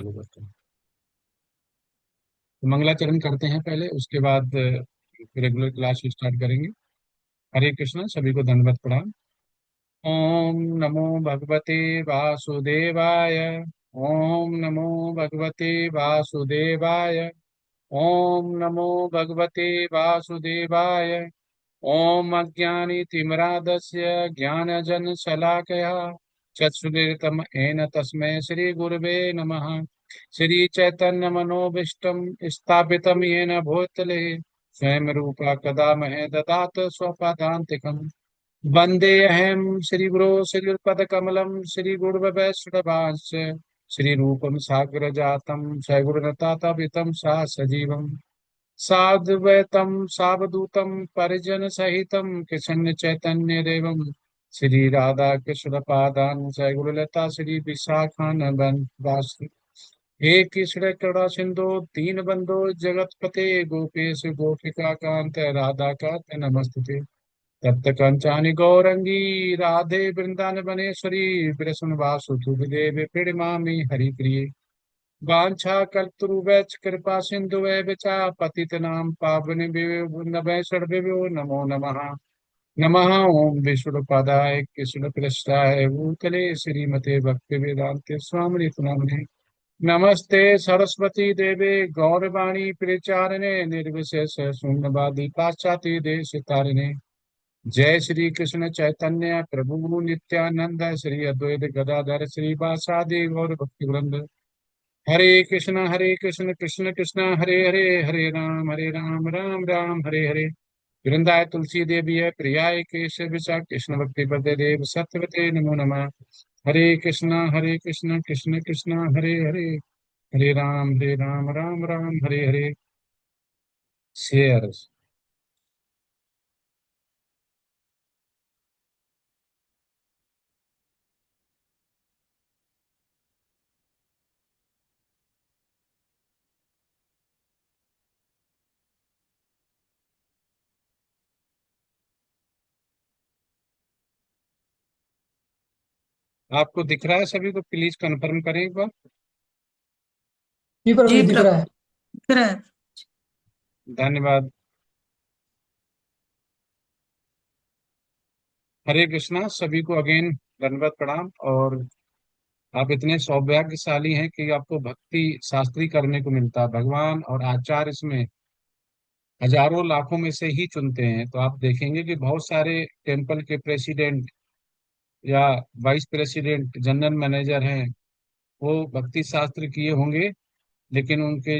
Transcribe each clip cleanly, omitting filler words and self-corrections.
चालू करते हैं। तो मंगलाचरण करते हैं पहले, उसके बाद रेगुलर क्लास स्टार्ट करेंगे। हरे कृष्णा, सभी को दंडवत प्रणाम। ओम नमो भगवते वासुदेवाय। ओम नमो भगवते वासुदेवाय। ओम नमो भगवते वासुदेवाय। ओम अज्ञानितिमिरान्धस्य ज्ञानजनशलाकया चक्षुर्मिलितं येन तस्मै श्रीगुरवे नमः। श्रीचैतन्यमनोभीष्टं स्थापितं येन भूतले स्वयं रूपा कदा महे ददात स्वपदान्तिकम्। वन्देऽहं श्रीगुरो श्रीयुतपदकमलं श्रीगुरुवैष्णवांश्च श्रीरूपं साग्रजातं सगुणतत्त्ववितं सा सजीवम् साद्वैतं सावधूतं परिजनसहितं कृष्ण चैतन्य देवं श्री राधा कृष्ण पादान जय गुरुलता श्री विशाखानंद। हे कृष्ण करुणा सिंधु दीन बंधु जगतपते गोपेश गोपिका कांत राधा कांत नमस्ते। तप्त कंचानि गौरंगी राधे वृंदावनेश्वरी कृष्ण वासुदेव प्रणमामि हरिप्रिये। वाञ्छा कल्पतरुभ्यश्च कृपा सिन्धुभ्यश्च पतितनां पावनेभ्यो सर्वेभ्यो नमो नमः। नमः ओम विष्णुपदाय कृष्णपृष्ठाय भूतले श्रीमते भक्तिवेदान्त स्वामिने नामिने। नमस्ते सरस्वती देवे गौरवाणी प्रचारिणे निर्विशेष शून्यवादी पाश्चात्य देश तारिणे। जय श्री कृष्ण चैतन्य प्रभु नित्यानंद श्री अद्वैत गदाधर श्रीवासादि गौर भक्तिवृंद। हरे कृष्ण कृष्ण कृष्ण हरे हरे हरे राम राम राम हरे हरे। वृंदाय तुलसी देवी है प्रियाय केशव विशाख कृष्ण भक्ति पदे देव सत्यवते नमो नमः। हरे कृष्ण कृष्ण कृष्ण हरे हरे हरे राम राम राम हरे हरे। शेयर। आपको दिख रहा है सभी को? प्लीज कंफर्म करें एक बार। जी प्रभु जी जी दिख रहा प्रभु है। दिख रहा है। धन्यवाद। हरे कृष्णा, सभी को अगेन दंडवत प्रणाम। और आप इतने सौभाग्यशाली हैं कि आपको भक्ति शास्त्री करने को मिलता है। भगवान और आचार्य इसमें हजारों लाखों में से ही चुनते हैं। तो आप देखेंगे कि बहुत सारे टेम्पल के प्रेसिडेंट या वाइस प्रेसिडेंट जनरल मैनेजर हैं, वो भक्ति शास्त्र किए होंगे, लेकिन उनके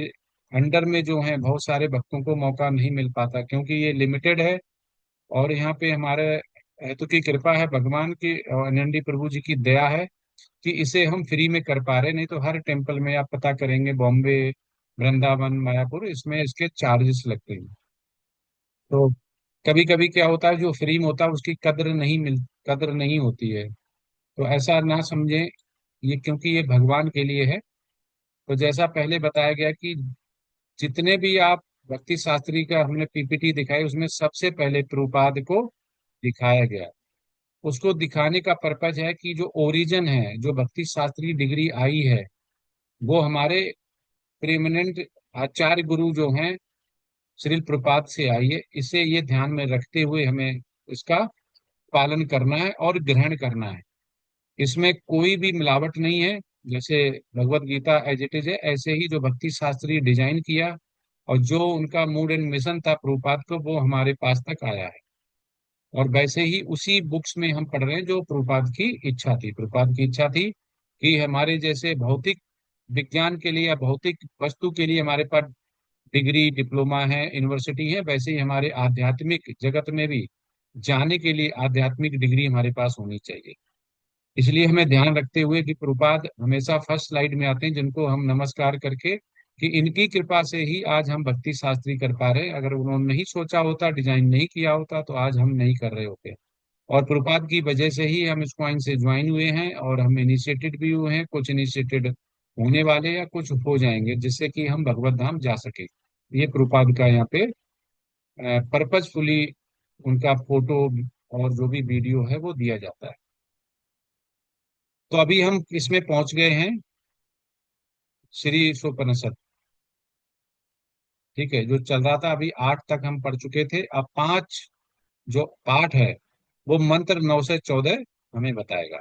अंडर में जो हैं बहुत सारे भक्तों को मौका नहीं मिल पाता, क्योंकि ये लिमिटेड है। और यहाँ पे हमारे हेतु की कृपा है भगवान की और एनएनडी प्रभु जी की दया है कि इसे हम फ्री में कर पा रहे। नहीं तो हर टेम्पल में आप पता करेंगे, बॉम्बे, वृंदावन, मायापुर, इसमें इसके चार्जेस लगते हैं। तो कभी कभी क्या होता है, जो फ्री में होता है उसकी कद्र नहीं होती है। तो ऐसा ना समझें, ये क्योंकि ये भगवान के लिए है। तो जैसा पहले बताया गया कि जितने भी आप भक्ति शास्त्री का हमने पीपीटी दिखाई, उसमें सबसे पहले प्रभुपाद को दिखाया गया। उसको दिखाने का पर्पज है कि जो ओरिजिन है, जो भक्ति शास्त्री डिग्री आई है, वो हमारे प्रेमिनेंट आचार्य गुरु जो हैं श्रील प्रपात से आई है। इसे ये ध्यान में रखते हुए हमें इसका पालन करना है और ग्रहण करना है। इसमें कोई भी मिलावट नहीं है। जैसे Bhagavad Gita as it is है, ऐसे ही जो भक्ति शास्त्री डिजाइन किया और जो उनका मूड एंड मिशन था प्रभुपाद को, वो हमारे पास तक आया है। और वैसे ही उसी बुक्स में हम पढ़ रहे हैं जो प्रभुपाद की इच्छा थी। प्रभुपाद की इच्छा थी कि हमारे जैसे भौतिक विज्ञान के लिए या भौतिक वस्तु के लिए हमारे पास डिग्री डिप्लोमा है, यूनिवर्सिटी है, वैसे ही हमारे आध्यात्मिक जगत में भी जाने के लिए आध्यात्मिक डिग्री हमारे पास होनी चाहिए। इसलिए हमें ध्यान रखते हुए कि प्रभुपाद हमेशा फर्स्ट स्लाइड में आते हैं, जिनको हम नमस्कार करके कि इनकी कृपा से ही आज हम भक्ति शास्त्री कर पा रहे हैं। अगर उन्होंने नहीं सोचा होता, डिजाइन नहीं किया होता, तो आज हम नहीं कर रहे होते। और प्रभुपाद की वजह से ही हम इस पॉइंट से ज्वाइन हुए हैं और हम इनिशिएटेड भी हुए हैं, कुछ इनिशिएटेड होने वाले या कुछ हो जाएंगे, जिससे कि हम भगवत धाम जा सके। ये प्रभुपाद का यहाँ पे पर्पजफुली उनका फोटो और जो भी वीडियो है वो दिया जाता है। तो अभी हम इसमें पहुंच गए हैं। श्री सुपनिषद। ठीक है, जो चल रहा था अभी 8 तक हम पढ़ चुके थे, अब 5 जो पाठ है वो मंत्र 9 से 14 हमें बताएगा।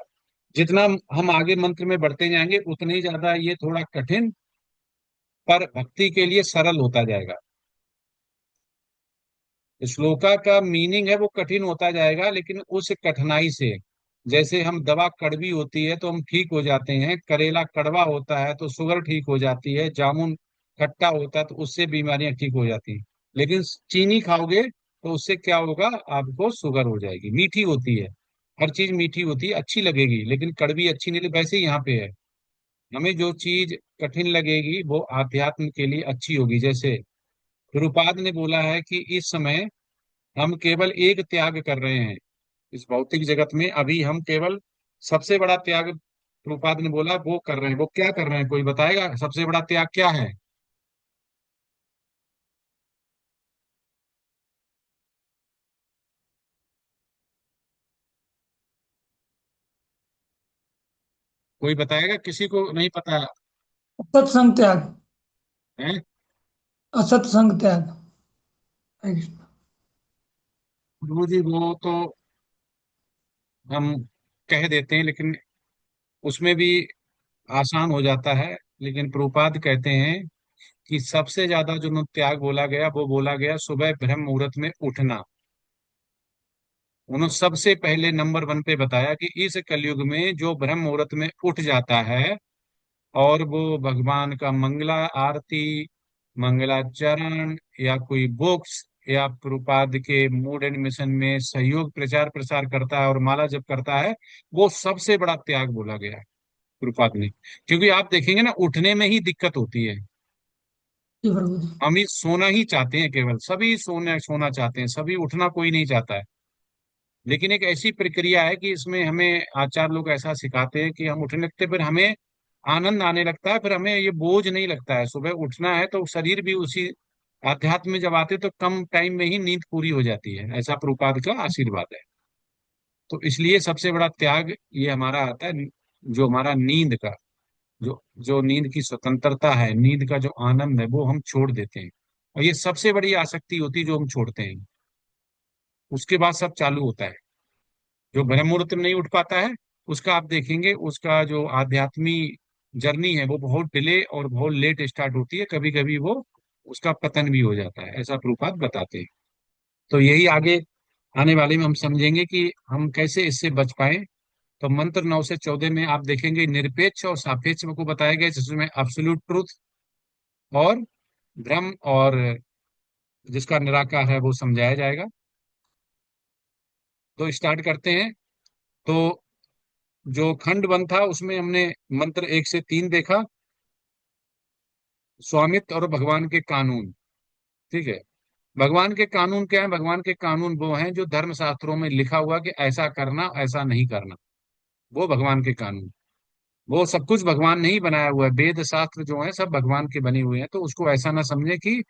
जितना हम आगे मंत्र में बढ़ते जाएंगे उतने ही ज्यादा ये थोड़ा कठिन पर भक्ति के लिए सरल होता जाएगा। श्लोका का मीनिंग है वो कठिन होता जाएगा, लेकिन उस कठिनाई से, जैसे हम दवा कड़वी होती है तो हम ठीक हो जाते हैं, करेला कड़वा होता है तो शुगर ठीक हो जाती है, जामुन खट्टा होता है तो उससे बीमारियां ठीक हो जाती हैं। लेकिन चीनी खाओगे तो उससे क्या होगा, आपको शुगर हो जाएगी। मीठी होती है, हर चीज मीठी होती है, अच्छी लगेगी, लेकिन कड़वी अच्छी नहीं लगेगी। वैसे ही यहाँ पे है, हमें जो चीज कठिन लगेगी वो आध्यात्म के लिए अच्छी होगी। जैसे गुरुपाद ने बोला है कि इस समय हम केवल एक त्याग कर रहे हैं इस भौतिक जगत में, अभी हम केवल सबसे बड़ा त्याग प्रभुपाद ने बोला वो कर रहे हैं। वो क्या कर रहे हैं, कोई बताएगा सबसे बड़ा त्याग क्या है? कोई बताएगा? किसी को नहीं पता सत्संग त्याग। है? असत्संग त्याग। हरे कृष्ण। गुरु जी वो तो हम कह देते हैं, लेकिन उसमें भी आसान हो जाता है। लेकिन प्रभुपाद कहते हैं कि सबसे ज्यादा जो त्याग बोला गया वो बोला गया सुबह ब्रह्म मुहूर्त में उठना। उन्होंने सबसे पहले नंबर 1 पे बताया कि इस कलयुग में जो ब्रह्म मुहूर्त में उठ जाता है और वो भगवान का मंगला आरती, मंगलाचरण, या कोई बुक्स, या प्रभुपाद के मूड एंड मिशन में सहयोग प्रचार प्रसार करता है और माला जप करता है, वो सबसे बड़ा त्याग बोला गया है प्रभुपाद ने। क्योंकि आप देखेंगे ना, उठने में ही दिक्कत होती है। जी प्रभु जी। हम ही सोना ही चाहते हैं, केवल सभी सोना सोना चाहते हैं, सभी उठना कोई नहीं चाहता है। लेकिन एक ऐसी प्रक्रिया है कि इसमें हमें आचार्य लोग ऐसा सिखाते हैं कि हम उठने लगते हैं, फिर हमें आनंद आने लगता है, फिर हमें ये बोझ नहीं लगता है। सुबह उठना है तो शरीर भी उसी आध्यात्म में जब आते तो कम टाइम में ही नींद पूरी हो जाती है, ऐसा प्रभुपाद का आशीर्वाद है। तो इसलिए सबसे बड़ा त्याग ये हमारा आता है, जो हमारा नींद का, जो जो नींद की स्वतंत्रता है, नींद का जो आनंद है, वो हम छोड़ देते हैं। और ये सबसे बड़ी आसक्ति होती है जो हम छोड़ते हैं, उसके बाद सब चालू होता है। जो ब्रह्म मुहूर्त में नहीं उठ पाता है, उसका आप देखेंगे उसका जो आध्यात्मी जर्नी है वो बहुत डिले और बहुत लेट स्टार्ट होती है, कभी कभी वो उसका पतन भी हो जाता है, ऐसा प्रभुपाद बताते हैं। तो यही आगे आने वाले में हम समझेंगे कि हम कैसे इससे बच पाए। तो मंत्र 9 से 14 में आप देखेंगे निरपेक्ष और सापेक्ष को बताया गया, जिसमें अब्सोल्यूट ट्रूथ और ब्रह्म और जिसका निराकार है वो समझाया जाएगा। तो स्टार्ट करते हैं। तो जो खंड 1 था उसमें हमने मंत्र 1 से 3 देखा, स्वामित्व और भगवान के कानून। ठीक है, भगवान के कानून क्या है? भगवान के कानून वो हैं जो धर्म शास्त्रों में लिखा हुआ कि ऐसा करना ऐसा नहीं करना, वो भगवान के कानून। वो सब कुछ भगवान ने ही बनाया हुआ है, वेद शास्त्र जो है सब भगवान के बने हुए हैं। तो उसको ऐसा ना समझे कि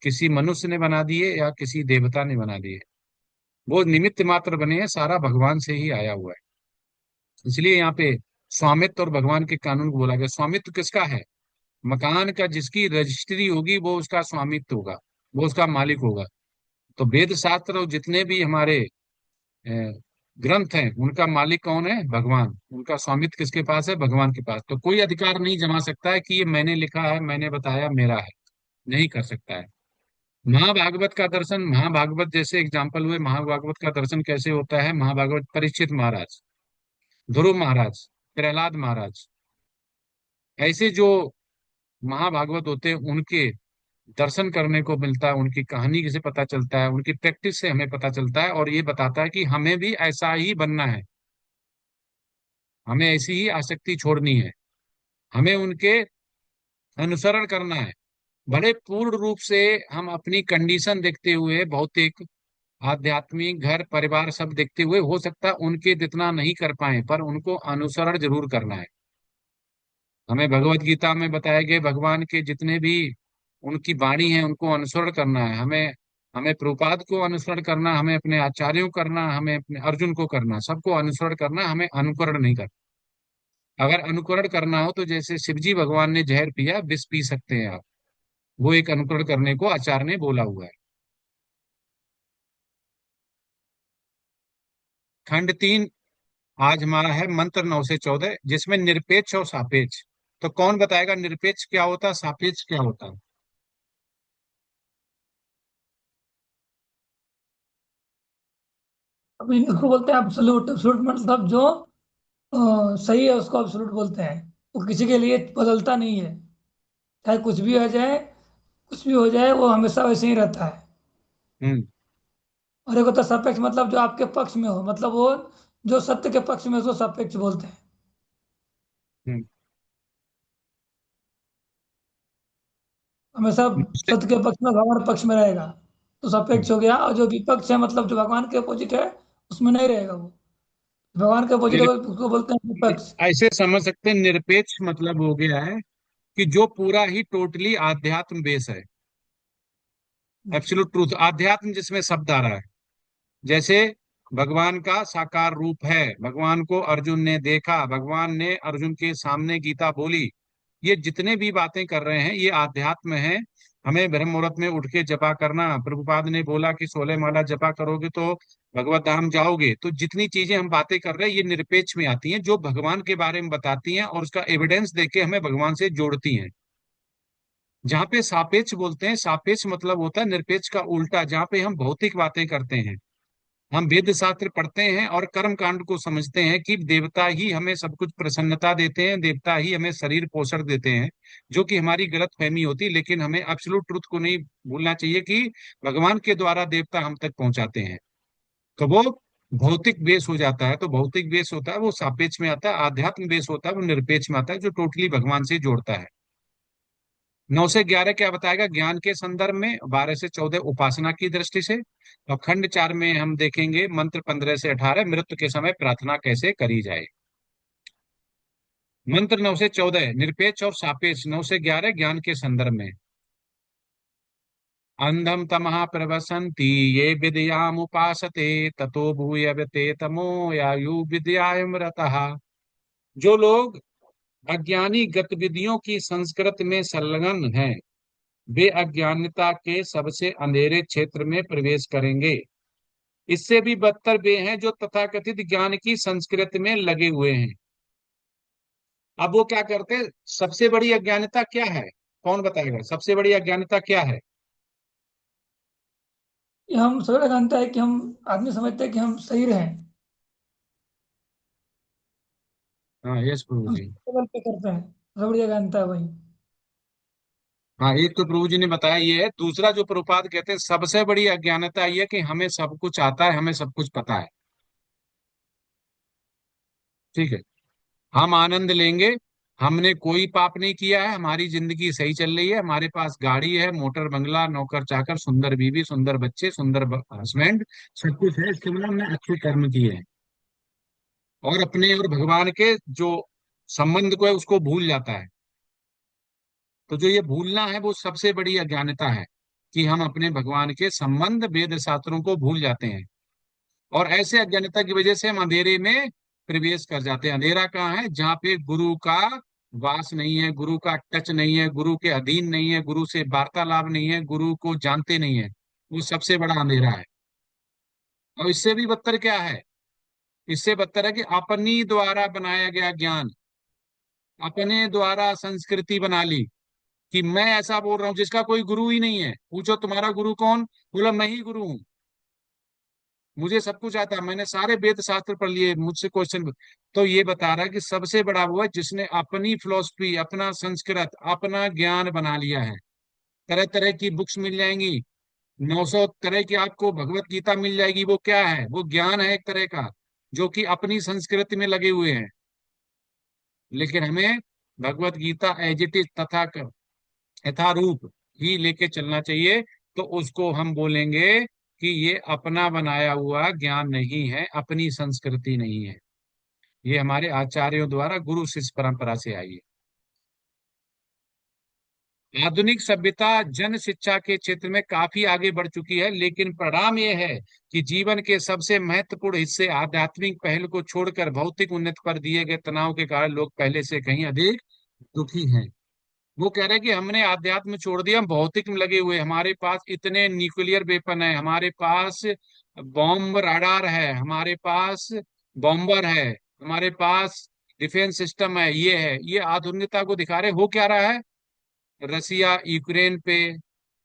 किसी मनुष्य ने बना दिए या किसी देवता ने बना दिए, वो निमित्त मात्र बने हैं, सारा भगवान से ही आया हुआ है। इसलिए यहाँ पे स्वामित्व और भगवान के कानून को बोला गया। स्वामित्व किसका है? मकान का जिसकी रजिस्ट्री होगी वो उसका स्वामित्व होगा, वो उसका मालिक होगा। तो वेद शास्त्र और जितने भी हमारे ग्रंथ हैं उनका मालिक कौन है? भगवान। उनका स्वामित्व किसके पास है? भगवान के पास। तो कोई अधिकार नहीं जमा सकता है कि ये मैंने लिखा है, मैंने बताया, मेरा है, नहीं कर सकता है। महाभागवत का दर्शन, महाभागवत जैसे एग्जाम्पल हुए, महाभागवत का दर्शन कैसे होता है? महाभागवत परीक्षित महाराज, ध्रुव महाराज, प्रहलाद महाराज, ऐसे जो महाभागवत होते हैं उनके दर्शन करने को मिलता है, उनकी कहानी से पता चलता है, उनकी प्रैक्टिस से हमें पता चलता है, और ये बताता है कि हमें भी ऐसा ही बनना है, हमें ऐसी ही आसक्ति छोड़नी है, हमें उनके अनुसरण करना है। भले पूर्ण रूप से हम अपनी कंडीशन देखते हुए, भौतिक आध्यात्मिक घर परिवार सब देखते हुए हो सकता है उनके जितना नहीं कर पाए, पर उनको अनुसरण जरूर करना है। हमें भगवत गीता में बताए गए भगवान के जितने भी उनकी वाणी है उनको अनुसरण करना है। हमें हमें प्रभुपाद को अनुसरण करना, हमें अपने आचार्यों को करना, हमें अपने अर्जुन को करना, सबको अनुसरण करना, हमें अनुकरण नहीं करना। अगर अनुकरण करना हो तो जैसे शिवजी भगवान ने जहर पिया, विष पी सकते हैं आप। वो एक अनुकरण करने को आचार्य ने बोला हुआ है। खंड 3 आज हमारा है मंत्र 9 से 14, जिसमें निरपेक्ष और सापेक्ष। तो कौन बताएगा निरपेक्ष क्या होता है, सापेक्ष क्या होता है? अभी इसको बोलते हैं एब्सोल्यूट। एब्सोल्यूट मतलब जो सही है उसको एब्सोल्यूट बोलते हैं। वो किसी के लिए बदलता नहीं है। चाहे कुछ भी हो जाए, कुछ भी हो जाए, वो हमेशा वैसे ही रहता है। हम्म। और एक होता है सापेक्ष, मतलब जो आपके पक्ष में हो, मतलब वो जो सत्य के पक्ष में है, उसको सापेक्ष बोलते हैं। हम्म। हमेशा उससे- सत्य के पक्ष में, भगवान पक्ष में रहेगा, तो सापेक्ष हम्म। हो गया। और जो विपक्ष है, मतलब जो भगवान के अपोजिट है, उसमें नहीं रहेगा वो। भगवान के अपोजिट है, निर- उसको बोलते हैं विपक्ष। ऐसे समझ सकते हैं, निरपेक्ष मतलब हो गया है कि जो पूरा ही टोटली आध्यात्म बेस है, एब्सोल्यूट ट्रूथ, आध्यात्म जिसमें शब्द आ रहा है। जैसे भगवान का साकार रूप है, भगवान को अर्जुन ने देखा, भगवान ने अर्जुन के सामने गीता बोली। ये जितने भी बातें कर रहे हैं ये आध्यात्म है। हमें ब्रह्म मुहूर्त में उठ के जपा करना, प्रभुपाद ने बोला कि 16 माला जपा करोगे तो भगवत धाम जाओगे। तो जितनी चीजें हम बातें कर रहे हैं ये निरपेक्ष में आती हैं, जो भगवान के बारे में बताती हैं और उसका एविडेंस देके हमें भगवान से जोड़ती हैं। जहाँ पे सापेक्ष बोलते हैं, सापेक्ष मतलब होता है निरपेक्ष का उल्टा, जहाँ पे हम भौतिक बातें करते हैं। हम वेद शास्त्र पढ़ते हैं और कर्म कांड को समझते हैं कि देवता ही हमें सब कुछ प्रसन्नता देते हैं, देवता ही हमें शरीर पोषण देते हैं, जो कि हमारी गलत फहमी होती है। लेकिन हमें एब्सोल्यूट ट्रुथ को नहीं भूलना चाहिए कि भगवान के द्वारा देवता हम तक पहुंचाते हैं। तो वो भौतिक बेस हो जाता है। तो भौतिक बेस होता है वो सापेक्ष में आता है, आध्यात्म बेस होता है वो निरपेक्ष में आता है, जो टोटली भगवान से जोड़ता है। 9 से 11 क्या बताएगा ज्ञान के संदर्भ में, 12 से 14 उपासना की दृष्टि से। और खंड 4 में हम देखेंगे मंत्र 15 से 18 मृत्यु के समय प्रार्थना कैसे करी जाए। मंत्र 9 से 14 निरपेक्ष और सापेक्ष, 9 से 11 ज्ञान के संदर्भ में। अंधम तमः प्रवसंति ये विद्यामुपासते ततो भूयते तमो यायु विद्यामृतः। जो लोग अज्ञानी गतिविधियों की संस्कृत में संलग्न हैं, वे अज्ञानता के सबसे अंधेरे क्षेत्र में प्रवेश करेंगे। इससे भी बदतर वे हैं जो तथाकथित ज्ञान की संस्कृत में लगे हुए हैं। अब वो क्या करते हैं, सबसे बड़ी अज्ञानता क्या है? कौन बताएगा सबसे बड़ी अज्ञानता क्या है? ये हम सभी जानता है कि हम आदमी समझते हैं कि हम सही रहें। हाँ यस प्रभु हम जी। लेवल पे करते हैं, सबसे बढ़िया जानता है वही। हाँ एक तो प्रभु जी ने बताया ये है। दूसरा जो प्रभुपाद कहते हैं सबसे बड़ी अज्ञानता ये है कि हमें सब कुछ आता है, हमें सब कुछ पता है। ठीक है, हम आनंद लेंगे, हमने कोई पाप नहीं किया है, हमारी जिंदगी सही चल रही है, हमारे पास गाड़ी है, मोटर बंगला, नौकर चाकर, सुंदर बीवी, सुंदर बच्चे, सुंदर हस्बैंड, सब कुछ है। इसके मतलब हमने अच्छे कर्म किए हैं। और अपने और भगवान के जो संबंध को है उसको भूल जाता है। तो जो ये भूलना है वो सबसे बड़ी अज्ञानता है, कि हम अपने भगवान के संबंध वेद शास्त्रों को भूल जाते हैं। और ऐसे अज्ञानता की वजह से हम अंधेरे में प्रवेश कर जाते हैं। अंधेरा कहाँ है? जहाँ पे गुरु का वास नहीं है, गुरु का टच नहीं है, गुरु के अधीन नहीं है, गुरु से वार्तालाप नहीं है, गुरु को जानते नहीं है, वो सबसे बड़ा अंधेरा है। और इससे भी बदतर क्या है? इससे बदतर है कि अपनी द्वारा बनाया गया ज्ञान, अपने द्वारा संस्कृति बना ली, कि मैं ऐसा बोल रहा हूं जिसका कोई गुरु ही नहीं है। पूछो तुम्हारा गुरु कौन? बोला मैं ही गुरु हूँ, मुझे सब कुछ आता है, मैंने सारे वेद शास्त्र पढ़ लिए, मुझसे क्वेश्चन। तो ये बता रहा है कि सबसे बड़ा वो है जिसने अपनी फिलोसफी, अपना संस्कृत, अपना ज्ञान बना लिया है। तरह तरह की बुक्स मिल जाएंगी, 900 तरह की आपको भगवत गीता मिल जाएगी। वो क्या है? वो ज्ञान है एक तरह का, जो कि अपनी संस्कृति में लगे हुए हैं। लेकिन हमें Bhagavad Gita as it is तथा यथारूप ही लेके चलना चाहिए। तो उसको हम बोलेंगे कि ये अपना बनाया हुआ ज्ञान नहीं है, अपनी संस्कृति नहीं है, ये हमारे आचार्यों द्वारा गुरु शिष्य परंपरा से आई है। आधुनिक सभ्यता जन शिक्षा के क्षेत्र में काफी आगे बढ़ चुकी है, लेकिन परिणाम यह है कि जीवन के सबसे महत्वपूर्ण हिस्से आध्यात्मिक पहलू को छोड़कर भौतिक उन्नति पर दिए गए तनाव के कारण लोग पहले से कहीं अधिक दुखी हैं। वो कह रहे हैं कि हमने आध्यात्म छोड़ दिया, हम भौतिक में लगे हुए, हमारे पास इतने न्यूक्लियर वेपन है, हमारे पास बॉम्ब राडार है, हमारे पास बॉम्बर है, हमारे पास डिफेंस सिस्टम है, ये आधुनिकता को दिखा रहे। हो क्या रहा है? रसिया यूक्रेन पे,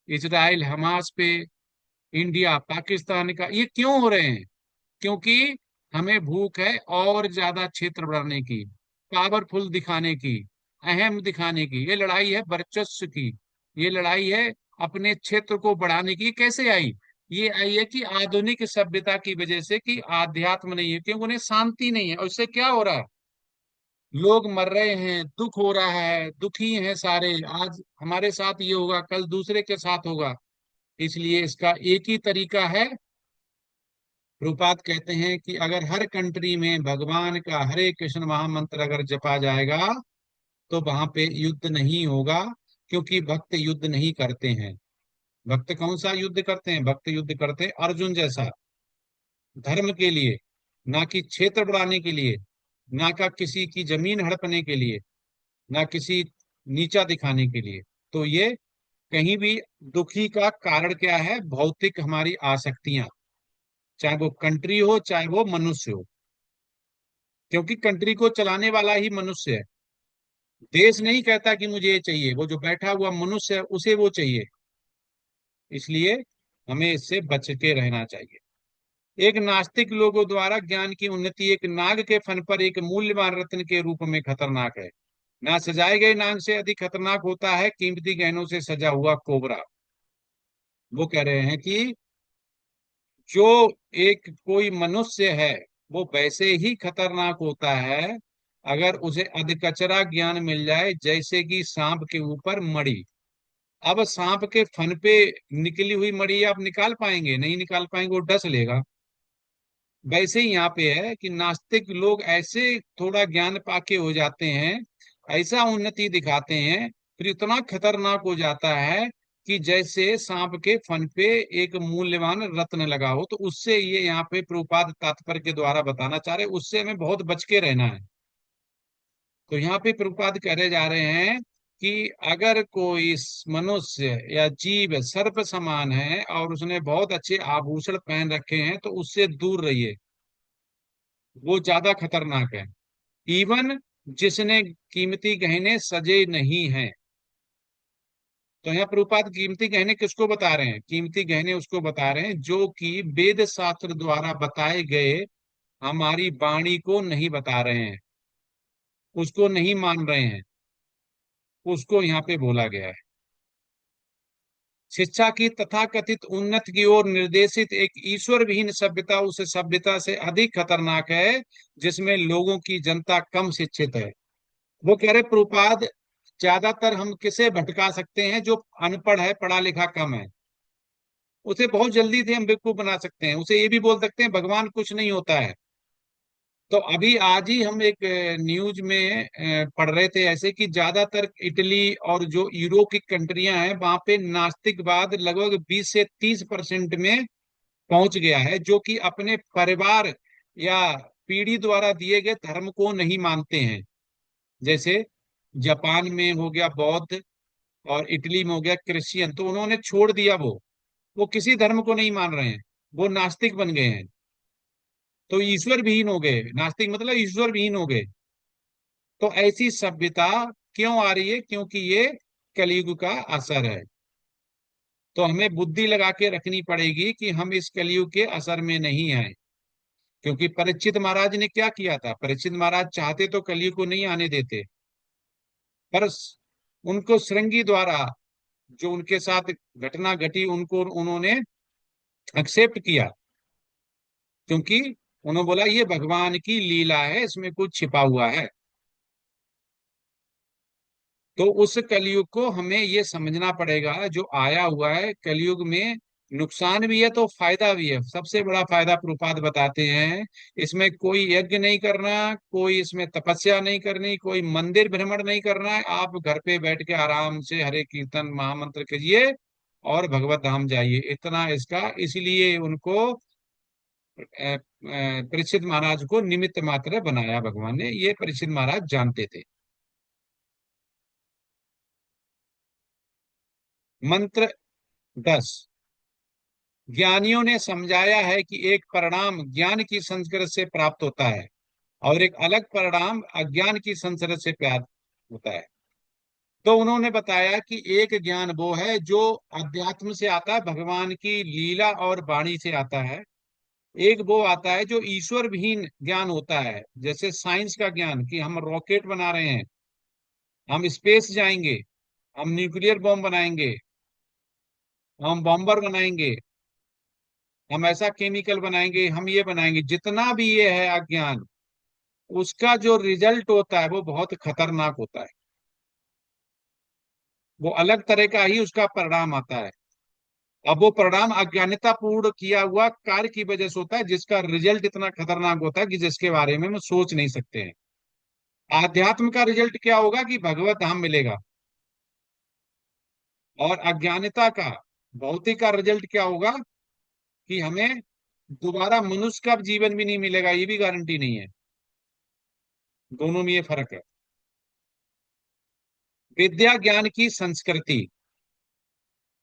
इजराइल हमास पे, इंडिया पाकिस्तान का, ये क्यों हो रहे हैं? क्योंकि हमें भूख है और ज्यादा क्षेत्र बढ़ाने की, पावरफुल दिखाने की, अहम दिखाने की। ये लड़ाई है वर्चस्व की, ये लड़ाई है अपने क्षेत्र को बढ़ाने की। ये कैसे आई? ये आई है कि आधुनिक सभ्यता की वजह से, कि आध्यात्म नहीं है, क्योंकि उन्हें शांति नहीं है। और इससे क्या हो रहा है? लोग मर रहे हैं, दुख हो रहा है, दुखी हैं सारे। आज हमारे साथ ये होगा, कल दूसरे के साथ होगा। इसलिए इसका एक ही तरीका है। प्रभुपाद कहते हैं कि अगर हर कंट्री में भगवान का हरे कृष्ण महामंत्र अगर जपा जाएगा, तो वहां पे युद्ध नहीं होगा, क्योंकि भक्त युद्ध नहीं करते हैं। भक्त कौन सा युद्ध करते हैं? भक्त युद्ध करते हैं अर्जुन जैसा, धर्म के लिए, ना कि क्षेत्र बढ़ाने के लिए, ना का किसी की जमीन हड़पने के लिए, ना किसी नीचा दिखाने के लिए। तो ये कहीं भी दुखी का कारण क्या है? भौतिक हमारी आसक्तियां, चाहे वो कंट्री हो चाहे वो मनुष्य हो, क्योंकि कंट्री को चलाने वाला ही मनुष्य है। देश नहीं कहता कि मुझे ये चाहिए, वो जो बैठा हुआ मनुष्य है उसे वो चाहिए। इसलिए हमें इससे बच के रहना चाहिए। एक नास्तिक लोगों द्वारा ज्ञान की उन्नति एक नाग के फन पर एक मूल्यवान रत्न के रूप में खतरनाक है। ना सजाए गए नाग से अधिक खतरनाक होता है कीमती गहनों से सजा हुआ कोबरा। वो कह रहे हैं कि जो एक कोई मनुष्य है, वो वैसे ही खतरनाक होता है अगर उसे अधकचरा ज्ञान मिल जाए, जैसे कि सांप के ऊपर मणि। अब सांप के फन पे निकली हुई मणि आप निकाल पाएंगे? नहीं निकाल पाएंगे, वो डस लेगा। वैसे ही यहाँ पे है कि नास्तिक लोग ऐसे थोड़ा ज्ञान पाके हो जाते हैं, ऐसा उन्नति दिखाते हैं, फिर इतना खतरनाक हो जाता है कि जैसे सांप के फन पे एक मूल्यवान रत्न लगा हो। तो उससे ये यहाँ पे प्रभुपाद तात्पर्य के द्वारा बताना चाह रहे, उससे हमें बहुत बच के रहना है। तो यहाँ पे प्रभुपाद कह रहे जा रहे हैं कि अगर कोई मनुष्य या जीव सर्प समान है और उसने बहुत अच्छे आभूषण पहन रखे हैं, तो उससे दूर रहिए, वो ज्यादा खतरनाक है। इवन जिसने कीमती गहने सजे नहीं हैं। तो यहाँ प्रभुपाद कीमती गहने किसको बता रहे हैं? कीमती गहने उसको बता रहे हैं जो कि वेद शास्त्र द्वारा बताए गए हमारी वाणी को नहीं बता रहे हैं, उसको नहीं मान रहे हैं, उसको यहाँ पे बोला गया है। शिक्षा की तथाकथित उन्नति की ओर निर्देशित एक ईश्वर विहीन सभ्यता उस सभ्यता से अधिक खतरनाक है जिसमें लोगों की जनता कम शिक्षित है। वो कह रहे प्रभुपाद, ज्यादातर हम किसे भटका सकते हैं? जो अनपढ़ है, पढ़ा लिखा कम है, उसे बहुत जल्दी से हम बेवकूफ बना सकते हैं। उसे ये भी बोल सकते हैं भगवान कुछ नहीं होता है। तो अभी आज ही हम एक न्यूज में पढ़ रहे थे ऐसे कि ज्यादातर इटली और जो यूरोप की कंट्रियां हैं, वहां पे नास्तिकवाद लगभग 20 से 30% में पहुंच गया है, जो कि अपने परिवार या पीढ़ी द्वारा दिए गए धर्म को नहीं मानते हैं। जैसे जापान में हो गया बौद्ध, और इटली में हो गया क्रिश्चियन। तो उन्होंने छोड़ दिया, वो किसी धर्म को नहीं मान रहे हैं, वो नास्तिक बन गए हैं। तो ईश्वर विहीन हो गए, नास्तिक मतलब ईश्वर विहीन हो गए। तो ऐसी सभ्यता क्यों आ रही है? क्योंकि ये कलयुग का असर है। तो हमें बुद्धि लगा के रखनी पड़ेगी कि हम इस कलयुग के असर में नहीं आए। क्योंकि परीक्षित महाराज ने क्या किया था? परीक्षित महाराज चाहते तो कलयुग को नहीं आने देते, पर उनको श्रृंगी द्वारा जो उनके साथ घटना घटी, उनको उन्होंने एक्सेप्ट किया, क्योंकि उन्होंने बोला ये भगवान की लीला है, इसमें कुछ छिपा हुआ है। तो उस कलयुग को हमें ये समझना पड़ेगा जो आया हुआ है कलयुग में। नुकसान भी है तो फायदा भी है। सबसे बड़ा फायदा प्रभुपाद बताते हैं, इसमें कोई यज्ञ नहीं करना, कोई इसमें तपस्या नहीं करनी, कोई मंदिर भ्रमण नहीं करना है। आप घर पे बैठ के आराम से हरे कीर्तन महामंत्र कीजिए और भगवत धाम जाइए, इतना इसका। इसलिए उनको परीक्षित महाराज को निमित्त मात्र बनाया भगवान ने, ये परीक्षित महाराज जानते थे। मंत्र 10। ज्ञानियों ने समझाया है कि एक परिणाम ज्ञान की संस्कृत से प्राप्त होता है और एक अलग परिणाम अज्ञान की संस्कृत से प्राप्त होता है। तो उन्होंने बताया कि एक ज्ञान वो है जो अध्यात्म से आता है, भगवान की लीला और वाणी से आता है। एक वो आता है जो ईश्वर विहीन ज्ञान होता है, जैसे साइंस का ज्ञान कि हम रॉकेट बना रहे हैं, हम स्पेस जाएंगे, हम न्यूक्लियर बॉम्ब बनाएंगे, हम बॉम्बर बनाएंगे, हम ऐसा केमिकल बनाएंगे, हम ये बनाएंगे, जितना भी ये है अज्ञान, उसका जो रिजल्ट होता है वो बहुत खतरनाक होता है। वो अलग तरह का ही उसका परिणाम आता है। अब वो परिणाम अज्ञानता पूर्ण किया हुआ कार्य की वजह से होता है, जिसका रिजल्ट इतना खतरनाक होता है कि जिसके बारे में हम सोच नहीं सकते हैं। आध्यात्म का रिजल्ट क्या होगा कि भगवत धाम मिलेगा। और अज्ञानता का, भौतिक का रिजल्ट क्या होगा कि हमें दोबारा मनुष्य का जीवन भी नहीं मिलेगा, ये भी गारंटी नहीं है। दोनों में ये फर्क है। विद्या ज्ञान की संस्कृति।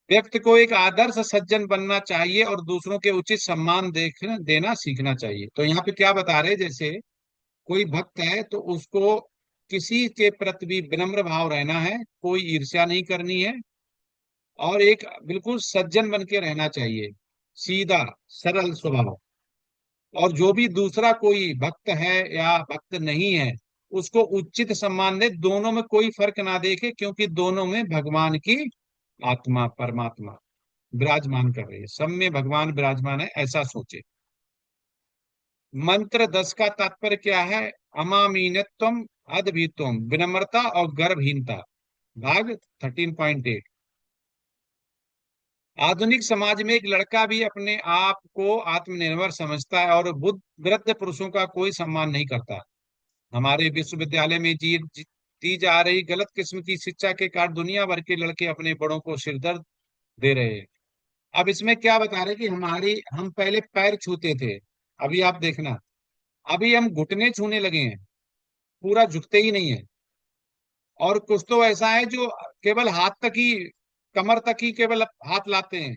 व्यक्ति को एक आदर्श सज्जन बनना चाहिए और दूसरों के उचित सम्मान देखना देना सीखना चाहिए। तो यहाँ पे क्या बता रहे हैं, जैसे कोई भक्त है तो उसको किसी के प्रति भी विनम्र भाव रहना है, कोई ईर्ष्या नहीं करनी है, और एक बिल्कुल सज्जन बन के रहना चाहिए, सीधा सरल स्वभाव। और जो भी दूसरा कोई भक्त है या भक्त नहीं है, उसको उचित सम्मान दे, दोनों में कोई फर्क ना देखे, क्योंकि दोनों में भगवान की आत्मा परमात्मा विराजमान कर रही है, सब में भगवान विराजमान है, ऐसा सोचे। मंत्र 10 का तात्पर्य क्या है? अमामीनत्वम, अदभीतम, विनम्रता और गर्भहीनता। भाग 13.8। आधुनिक समाज में एक लड़का भी अपने आप को आत्मनिर्भर समझता है और बुद्ध वृद्ध पुरुषों का कोई सम्मान नहीं करता। हमारे विश्वविद्यालय में दी जा रही गलत किस्म की शिक्षा के कारण दुनिया भर के लड़के अपने बड़ों को सिरदर्द दे रहे हैं। अब इसमें क्या बता रहे हैं कि हम पहले पैर छूते थे, अभी आप देखना, अभी हम घुटने छूने लगे हैं, पूरा झुकते ही नहीं है। और कुछ तो ऐसा है जो केवल हाथ तक ही, कमर तक ही केवल हाथ लाते हैं,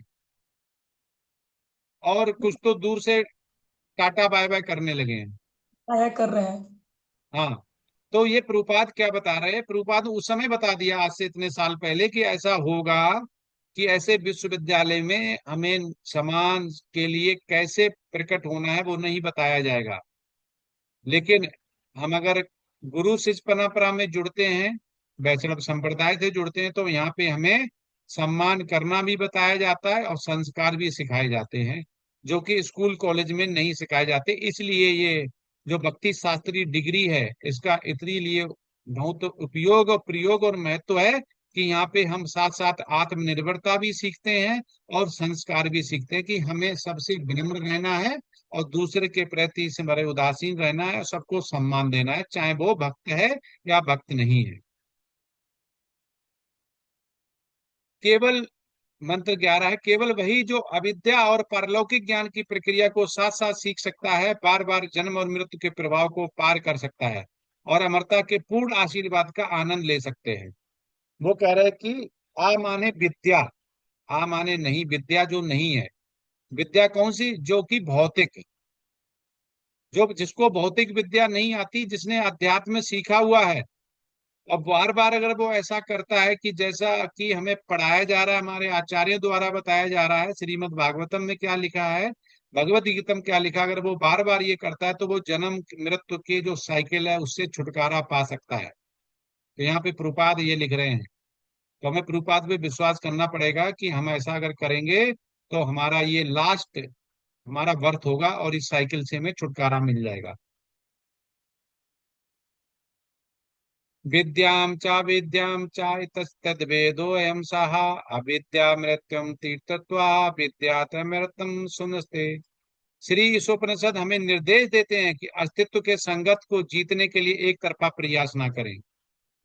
और कुछ तो दूर से टाटा बाय बाय करने लगे हैं। क्या कर रहे हैं। हाँ। तो ये प्रभुपाद क्या बता रहे हैं, प्रभुपाद उस समय बता दिया आज से इतने साल पहले कि ऐसा होगा, कि ऐसे विश्वविद्यालय में हमें समाज के लिए कैसे प्रकट होना है वो नहीं बताया जाएगा। लेकिन हम अगर गुरु शिष्य परंपरा में जुड़ते हैं, वैष्णव संप्रदाय से जुड़ते हैं, तो यहाँ पे हमें सम्मान करना भी बताया जाता है और संस्कार भी सिखाए जाते हैं, जो कि स्कूल कॉलेज में नहीं सिखाए जाते। इसलिए ये जो भक्ति शास्त्री डिग्री है, इसका इतनी लिए बहुत उपयोग और प्रयोग और महत्व है कि यहाँ पे हम साथ साथ आत्मनिर्भरता भी सीखते हैं और संस्कार भी सीखते हैं कि हमें सबसे विनम्र रहना है और दूसरे के प्रति से बड़े उदासीन रहना है और सबको सम्मान देना है, चाहे वो भक्त है या भक्त नहीं है। केवल मंत्र 11 है, केवल वही जो अविद्या और पारलौकिक ज्ञान की प्रक्रिया को साथ साथ सीख सकता है, बार बार जन्म और मृत्यु के प्रभाव को पार कर सकता है और अमरता के पूर्ण आशीर्वाद का आनंद ले सकते हैं। वो कह रहे हैं कि आ माने विद्या, आ माने नहीं, विद्या जो नहीं है। विद्या कौन सी? जो कि भौतिक, जो जिसको भौतिक विद्या नहीं आती, जिसने अध्यात्म में सीखा हुआ है। अब बार बार अगर वो ऐसा करता है कि जैसा कि हमें पढ़ाया जा रहा है, हमारे आचार्य द्वारा बताया जा रहा है, श्रीमद् भागवतम में क्या लिखा है, भगवत गीता में क्या लिखा, अगर वो बार बार ये करता है तो वो जन्म मृत्यु की जो साइकिल है उससे छुटकारा पा सकता है। तो यहाँ पे प्रभुपाद ये लिख रहे हैं, तो हमें प्रभुपाद पे विश्वास करना पड़ेगा कि हम ऐसा अगर करेंगे तो हमारा ये लास्ट हमारा वर्थ होगा और इस साइकिल से हमें छुटकारा मिल जाएगा। विद्यां च विद्यां च इतस्तद्वेदोऽयं सः अविद्या मृत्युम तीर्थत्वा विद्यातमृतम सुनस्ते। श्री ईशोपनिषद हमें निर्देश देते हैं कि अस्तित्व के संगत को जीतने के लिए एक तरफा प्रयास ना करें।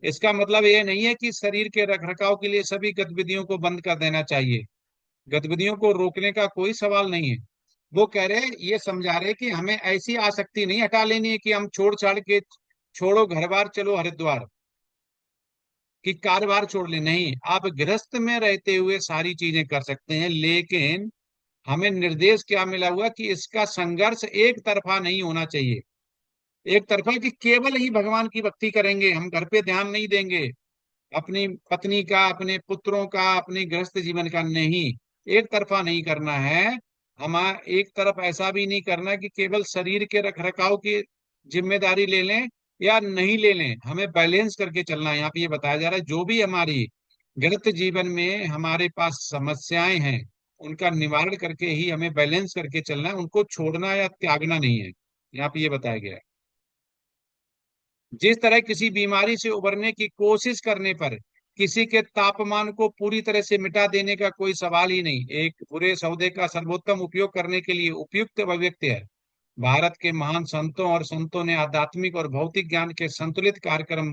इसका मतलब ये नहीं है कि शरीर के रखरखाव के लिए सभी गतिविधियों को बंद कर देना चाहिए। गतिविधियों को रोकने का कोई सवाल नहीं है। वो कह रहे हैं, ये समझा रहे हैं कि हमें ऐसी आसक्ति नहीं हटा लेनी है कि हम छोड़ छाड़ के छोड़ो घर बार चलो हरिद्वार, कि कारोबार छोड़ ले। नहीं, आप गृहस्थ में रहते हुए सारी चीजें कर सकते हैं, लेकिन हमें निर्देश क्या मिला हुआ कि इसका संघर्ष एक तरफा नहीं होना चाहिए। एक तरफा कि केवल ही भगवान की भक्ति करेंगे, हम घर पे ध्यान नहीं देंगे, अपनी पत्नी का, अपने पुत्रों का, अपने गृहस्थ जीवन का नहीं। एक तरफा नहीं करना है। हम एक तरफ ऐसा भी नहीं करना कि केवल शरीर के रखरखाव की जिम्मेदारी ले लें या नहीं ले लें। हमें बैलेंस करके चलना है। यहाँ पे ये बताया जा रहा है जो भी हमारी गृहस्थ जीवन में हमारे पास समस्याएं हैं, उनका निवारण करके ही हमें बैलेंस करके चलना है, उनको छोड़ना या त्यागना नहीं है। यहाँ पे ये बताया गया है। जिस तरह किसी बीमारी से उबरने की कोशिश करने पर किसी के तापमान को पूरी तरह से मिटा देने का कोई सवाल ही नहीं, एक बुरे सौदे का सर्वोत्तम उपयोग करने के लिए उपयुक्त अभिव्यक्ति है। भारत के महान संतों और संतों ने आध्यात्मिक और भौतिक ज्ञान के संतुलित कार्यक्रम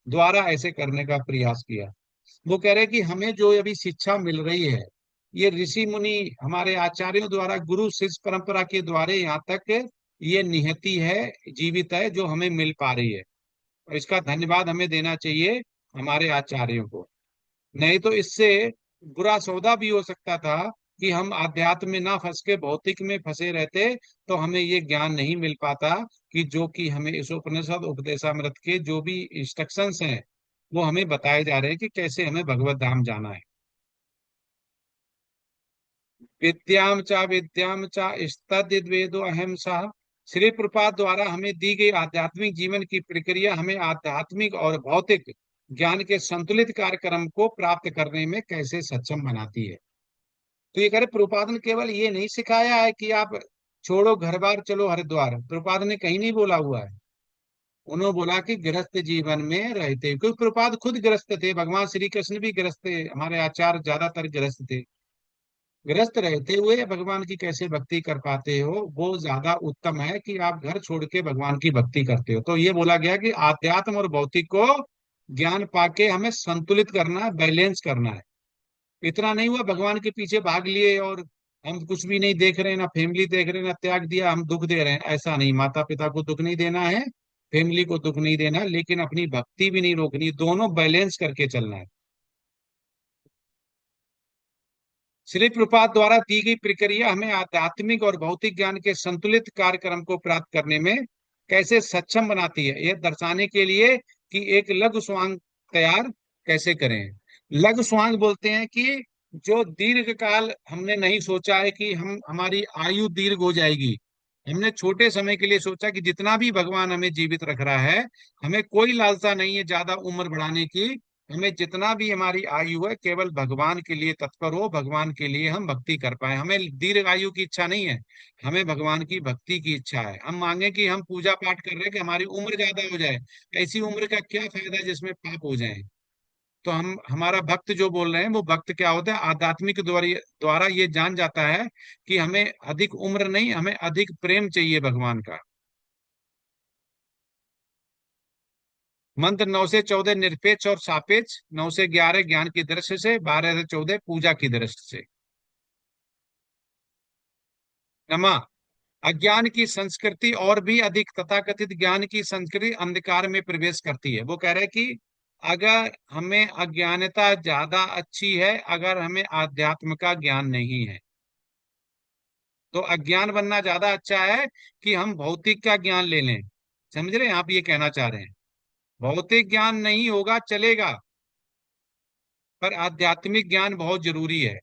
द्वारा ऐसे करने का प्रयास किया। वो कह रहे हैं कि हमें जो अभी शिक्षा मिल रही है, ये ऋषि मुनि हमारे आचार्यों द्वारा गुरु शिष्य परंपरा के द्वारा यहाँ तक ये नियति है, जीवित है, जो हमें मिल पा रही है। और इसका धन्यवाद हमें देना चाहिए हमारे आचार्यों को। नहीं तो इससे बुरा सौदा भी हो सकता था कि हम आध्यात्म में ना फंस के भौतिक में फंसे रहते, तो हमें ये ज्ञान नहीं मिल पाता कि जो कि हमें इस उपनिषद उपदेशामृत के जो भी इंस्ट्रक्शंस हैं वो हमें बताए जा रहे हैं कि कैसे हमें भगवत धाम जाना है। विद्याम च स्तद्वेदो अहम सह। श्री प्रपाद द्वारा हमें दी गई आध्यात्मिक जीवन की प्रक्रिया हमें आध्यात्मिक और भौतिक ज्ञान के संतुलित कार्यक्रम को प्राप्त करने में कैसे सक्षम बनाती है। तो ये कह रहे प्रभुपाद ने केवल ये नहीं सिखाया है कि आप छोड़ो घर बार चलो हरिद्वार, प्रभुपाद ने कहीं नहीं बोला हुआ है। उन्होंने बोला कि गृहस्थ जीवन में रहते, क्योंकि प्रभुपाद खुद गृहस्थ थे, भगवान श्री कृष्ण भी गृहस्थ थे, हमारे आचार्य ज्यादातर गृहस्थ थे। गृहस्थ रहते हुए भगवान की कैसे भक्ति कर पाते हो, वो ज्यादा उत्तम है कि आप घर छोड़ के भगवान की भक्ति करते हो। तो ये बोला गया कि आध्यात्म और भौतिक को ज्ञान पाके हमें संतुलित करना है, बैलेंस करना है। इतना नहीं हुआ भगवान के पीछे भाग लिए और हम कुछ भी नहीं देख रहे, ना फैमिली देख रहे, ना त्याग दिया, हम दुख दे रहे हैं, ऐसा नहीं। माता पिता को दुख नहीं देना है, फैमिली को दुख नहीं देना, लेकिन अपनी भक्ति भी नहीं रोकनी, दोनों बैलेंस करके चलना है। श्री प्रपात द्वारा दी गई प्रक्रिया हमें आध्यात्मिक और भौतिक ज्ञान के संतुलित कार्यक्रम को प्राप्त करने में कैसे सक्षम बनाती है, यह दर्शाने के लिए कि एक लघु स्वांग तैयार कैसे करें। लघु स्वांग बोलते हैं कि जो दीर्घ काल हमने नहीं सोचा है कि हम हमारी आयु दीर्घ हो जाएगी। हमने छोटे समय के लिए सोचा कि जितना भी भगवान हमें जीवित रख रहा है, हमें कोई लालसा नहीं है ज्यादा उम्र बढ़ाने की। हमें जितना भी हमारी आयु है केवल भगवान के लिए तत्पर हो, भगवान के लिए हम भक्ति कर पाए। हमें दीर्घ आयु की इच्छा नहीं है, हमें भगवान की भक्ति की इच्छा है। हम मांगे कि हम पूजा पाठ कर रहे हैं कि हमारी उम्र ज्यादा हो जाए। ऐसी उम्र का क्या फायदा जिसमें पाप हो जाए। तो हम हमारा भक्त जो बोल रहे हैं वो भक्त क्या होता है, आध्यात्मिक द्वारा द्वारा ये जान जाता है कि हमें अधिक उम्र नहीं, हमें अधिक प्रेम चाहिए भगवान का। मंत्र 9 से 14 निरपेक्ष और सापेक्ष, 9 से 11 ज्ञान की दृष्टि से, 12 से 14 पूजा की दृष्टि से। नमा, अज्ञान की संस्कृति और भी अधिक तथाकथित ज्ञान की संस्कृति अंधकार में प्रवेश करती है। वो कह रहे हैं कि अगर हमें अज्ञानता ज्यादा अच्छी है, अगर हमें आध्यात्म का ज्ञान नहीं है, तो अज्ञान बनना ज्यादा अच्छा है कि हम भौतिक का ज्ञान ले लें। समझ रहे हैं आप, ये कहना चाह रहे हैं भौतिक ज्ञान नहीं होगा चलेगा, पर आध्यात्मिक ज्ञान बहुत जरूरी है।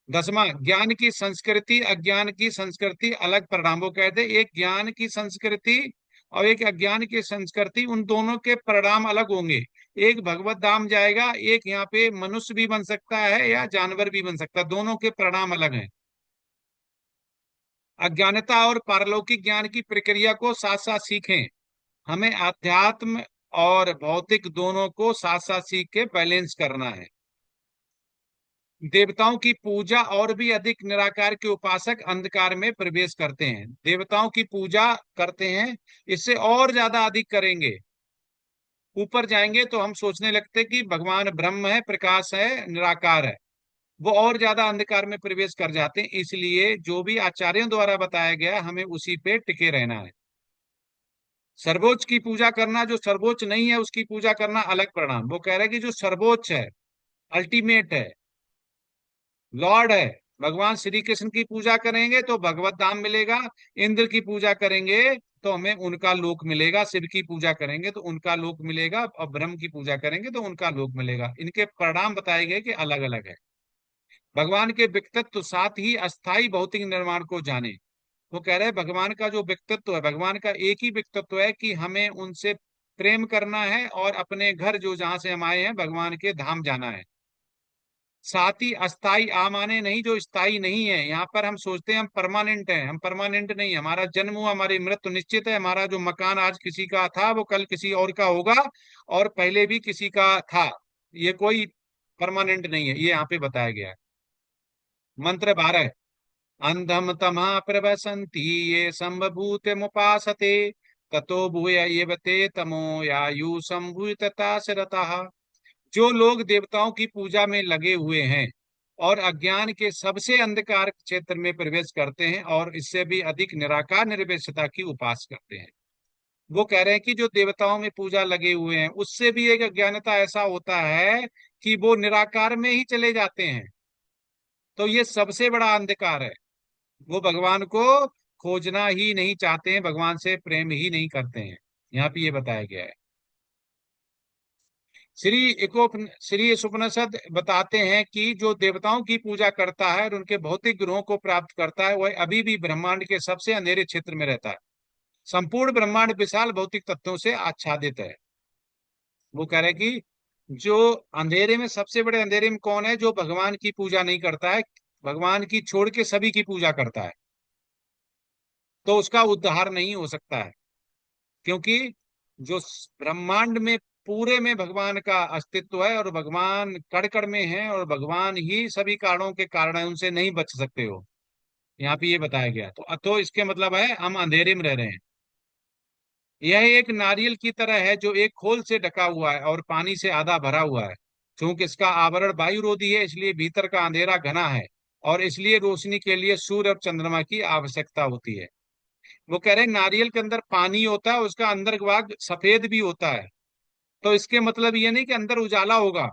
10वां, ज्ञान की संस्कृति अज्ञान की संस्कृति अलग परिणामों कहते हैं। एक ज्ञान की संस्कृति और एक अज्ञान की संस्कृति, उन दोनों के परिणाम अलग होंगे। एक भगवत धाम जाएगा, एक यहाँ पे मनुष्य भी बन सकता है या जानवर भी बन सकता है, दोनों के परिणाम अलग हैं। अज्ञानता और पारलौकिक ज्ञान की प्रक्रिया को साथ साथ सीखें। हमें आध्यात्म और भौतिक दोनों को साथ साथ सीख के बैलेंस करना है। देवताओं की पूजा और भी अधिक निराकार के उपासक अंधकार में प्रवेश करते हैं। देवताओं की पूजा करते हैं, इससे और ज्यादा अधिक करेंगे, ऊपर जाएंगे तो हम सोचने लगते कि भगवान ब्रह्म है, प्रकाश है, निराकार है, वो और ज्यादा अंधकार में प्रवेश कर जाते हैं। इसलिए जो भी आचार्यों द्वारा बताया गया हमें उसी पे टिके रहना है। सर्वोच्च की पूजा करना, जो सर्वोच्च नहीं है उसकी पूजा करना अलग प्रणाम। वो कह रहे हैं कि जो सर्वोच्च है, अल्टीमेट है, लॉर्ड है, भगवान श्री कृष्ण की पूजा करेंगे तो भगवत धाम मिलेगा। इंद्र की पूजा करेंगे तो हमें उनका लोक मिलेगा। शिव की पूजा करेंगे तो उनका लोक मिलेगा, और ब्रह्म की पूजा करेंगे तो उनका लोक मिलेगा। इनके परिणाम बताए गए कि अलग अलग है। भगवान के व्यक्तित्व साथ ही अस्थाई भौतिक निर्माण को जाने। वो कह रहे हैं भगवान का जो व्यक्तित्व है, भगवान का एक ही व्यक्तित्व है कि हमें उनसे प्रेम करना है और अपने घर जो जहां से हम आए हैं भगवान के धाम जाना है। साथ ही अस्थाई, आ माने नहीं जो स्थाई नहीं है। यहाँ पर हम सोचते हैं हम परमानेंट हैं, हम परमानेंट नहीं। हमारा जन्म हुआ, हमारी मृत्यु निश्चित है। हमारा जो मकान आज किसी का था वो कल किसी और का होगा, और पहले भी किसी का था। ये कोई परमानेंट नहीं है, ये यहाँ पे बताया गया है। मंत्र 12। अंधम तमा प्रवसंति ये संभूत मुपासते, ततो भूय एव ते तमो यायु संभूतता रतः। जो लोग देवताओं की पूजा में लगे हुए हैं और अज्ञान के सबसे अंधकार क्षेत्र में प्रवेश करते हैं और इससे भी अधिक निराकार निर्विशेषता की उपास करते हैं, वो कह रहे हैं कि जो देवताओं में पूजा लगे हुए हैं उससे भी एक अज्ञानता ऐसा होता है कि वो निराकार में ही चले जाते हैं। तो ये सबसे बड़ा अंधकार है। वो भगवान को खोजना ही नहीं चाहते हैं, भगवान से प्रेम ही नहीं करते हैं। यहाँ पे ये बताया गया है। श्री उपनिषद बताते हैं कि जो देवताओं की पूजा करता है और उनके भौतिक गुणों को प्राप्त करता है वह अभी भी ब्रह्मांड के सबसे अंधेरे क्षेत्र में रहता है। संपूर्ण ब्रह्मांड विशाल भौतिक तत्वों से आच्छादित है। वो कह रहे हैं कि जो अंधेरे में, सबसे बड़े अंधेरे में कौन है? जो भगवान की पूजा नहीं करता है, भगवान की छोड़ के सभी की पूजा करता है, तो उसका उद्धार नहीं हो सकता है। क्योंकि जो ब्रह्मांड में पूरे में भगवान का अस्तित्व है और भगवान कण कण में है और भगवान ही सभी कारणों के कारण है, उनसे नहीं बच सकते हो। यहाँ पे ये बताया गया। तो अथो इसके मतलब है हम अंधेरे में रह रहे हैं। यह एक नारियल की तरह है जो एक खोल से ढका हुआ है और पानी से आधा भरा हुआ है। क्योंकि इसका आवरण वायुरोधी है इसलिए भीतर का अंधेरा घना है, और इसलिए रोशनी के लिए सूर्य और चंद्रमा की आवश्यकता होती है। वो कह रहे हैं नारियल के अंदर पानी होता है, उसका अंदर भाग सफेद भी होता है। तो इसके मतलब ये नहीं कि अंदर उजाला होगा।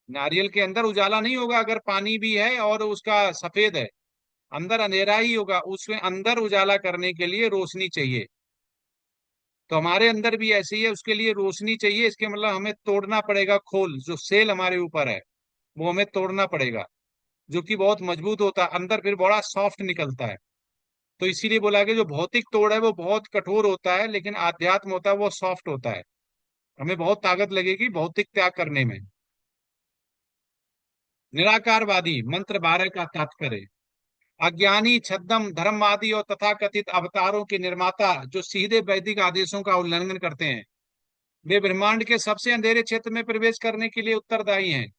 नारियल के अंदर उजाला नहीं होगा अगर पानी भी है और उसका सफेद है, अंदर अंधेरा ही होगा। उसमें अंदर उजाला करने के लिए रोशनी चाहिए। तो हमारे अंदर भी ऐसे ही है, उसके लिए रोशनी चाहिए। इसके मतलब हमें तोड़ना पड़ेगा खोल, जो सेल हमारे ऊपर है वो हमें तोड़ना पड़ेगा, जो कि बहुत मजबूत होता है, अंदर फिर बड़ा सॉफ्ट निकलता है। तो इसीलिए बोला कि जो भौतिक तोड़ है वो बहुत कठोर होता है, लेकिन आध्यात्म होता है वो सॉफ्ट होता है। हमें बहुत ताकत लगेगी भौतिक त्याग करने में। निराकारवादी, मंत्र 12 का तात्पर्य। अज्ञानी, छद्म, धर्मवादी और तथाकथित अवतारों के निर्माता जो सीधे वैदिक आदेशों का उल्लंघन करते हैं, वे ब्रह्मांड के सबसे अंधेरे क्षेत्र में प्रवेश करने के लिए उत्तरदायी हैं।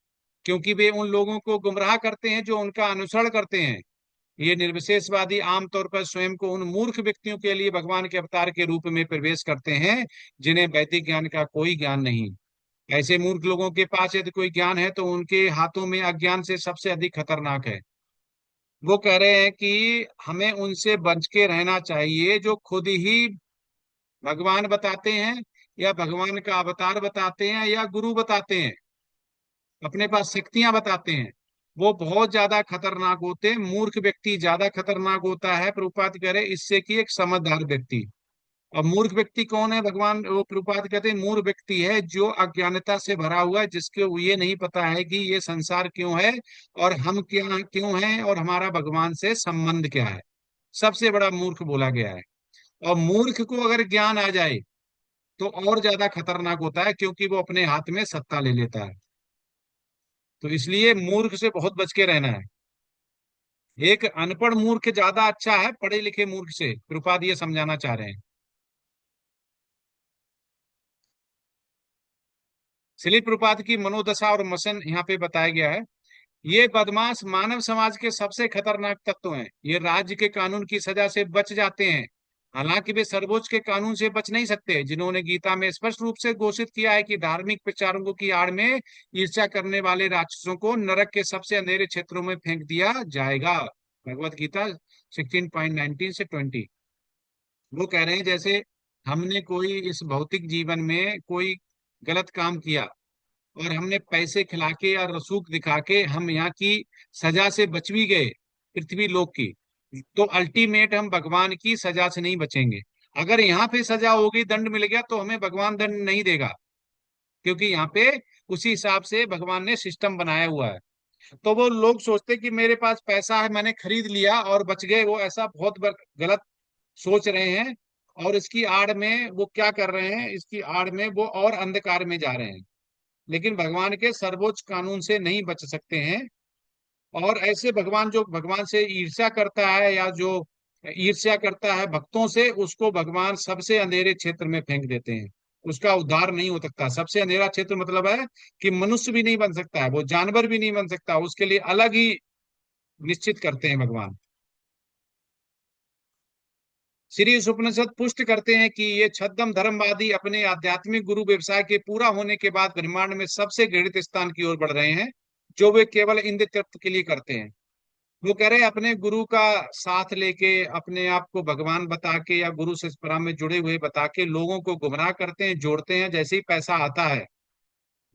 क्योंकि वे उन लोगों को गुमराह करते हैं जो उनका अनुसरण करते हैं। ये निर्विशेषवादी आमतौर पर स्वयं को उन मूर्ख व्यक्तियों के लिए भगवान के अवतार के रूप में प्रवेश करते हैं जिन्हें वैदिक ज्ञान का कोई ज्ञान नहीं। ऐसे मूर्ख लोगों के पास यदि कोई ज्ञान है तो उनके हाथों में अज्ञान से सबसे अधिक खतरनाक है। वो कह रहे हैं कि हमें उनसे बच के रहना चाहिए जो खुद ही भगवान बताते हैं, या भगवान का अवतार बताते हैं, या गुरु बताते हैं, अपने पास शक्तियां बताते हैं। वो बहुत ज्यादा खतरनाक होते हैं। मूर्ख व्यक्ति ज्यादा खतरनाक होता है, प्रभुपाद कह रहे इससे कि एक समझदार व्यक्ति। अब मूर्ख व्यक्ति कौन है? भगवान वो प्रभुपाद कहते हैं मूर्ख व्यक्ति है जो अज्ञानता से भरा हुआ है, जिसको ये नहीं पता है कि ये संसार क्यों है और हम क्या क्यों हैं और हमारा भगवान से संबंध क्या है। सबसे बड़ा मूर्ख बोला गया है। और मूर्ख को अगर ज्ञान आ जाए तो और ज्यादा खतरनाक होता है, क्योंकि वो अपने हाथ में सत्ता ले लेता है। तो इसलिए मूर्ख से बहुत बच के रहना है। एक अनपढ़ मूर्ख ज्यादा अच्छा है पढ़े लिखे मूर्ख से, कृपाद ये समझाना चाह रहे हैं। श्रील प्रपात की मनोदशा और मसन यहाँ पे बताया गया है। ये बदमाश मानव समाज के सबसे खतरनाक तत्व हैं। ये राज्य के कानून की सजा से बच जाते हैं, हालांकि वे सर्वोच्च के कानून से बच नहीं सकते, जिन्होंने गीता में स्पष्ट रूप से घोषित किया है कि धार्मिक प्रचारकों की आड़ में ईर्ष्या करने वाले राक्षसों को नरक के सबसे अंधेरे क्षेत्रों में फेंक दिया जाएगा। भगवत गीता 16:19 से 20। वो कह रहे हैं जैसे हमने कोई इस भौतिक जीवन में कोई गलत काम किया और हमने पैसे खिला के या रसूख दिखा के हम यहाँ की सजा से बच भी गए, पृथ्वी लोक की, तो अल्टीमेट हम भगवान की सजा से नहीं बचेंगे। अगर यहाँ पे सजा हो गई, दंड मिल गया, तो हमें भगवान दंड नहीं देगा, क्योंकि यहाँ पे उसी हिसाब से भगवान ने सिस्टम बनाया हुआ है। तो वो लोग सोचते कि मेरे पास पैसा है, मैंने खरीद लिया और बच गए, वो ऐसा बहुत गलत सोच रहे हैं। और इसकी आड़ में वो क्या कर रहे हैं, इसकी आड़ में वो और अंधकार में जा रहे हैं, लेकिन भगवान के सर्वोच्च कानून से नहीं बच सकते हैं। और ऐसे भगवान जो भगवान से ईर्ष्या करता है या जो ईर्ष्या करता है भक्तों से, उसको भगवान सबसे अंधेरे क्षेत्र में फेंक देते हैं। उसका उद्धार नहीं हो सकता। सबसे अंधेरा क्षेत्र मतलब है कि मनुष्य भी नहीं बन सकता है, वो जानवर भी नहीं बन सकता, उसके लिए अलग ही निश्चित करते हैं भगवान। श्री उपनिषद पुष्ट करते हैं कि ये छद्म धर्मवादी अपने आध्यात्मिक गुरु व्यवसाय के पूरा होने के बाद ब्रह्मांड में सबसे घृणित स्थान की ओर बढ़ रहे हैं, जो वे केवल इंद्र तृप्त के लिए करते हैं। वो कह रहे हैं अपने गुरु का साथ लेके, अपने आप को भगवान बता के या गुरु से परम में जुड़े हुए बता के लोगों को गुमराह करते हैं, जोड़ते हैं। जैसे ही पैसा आता है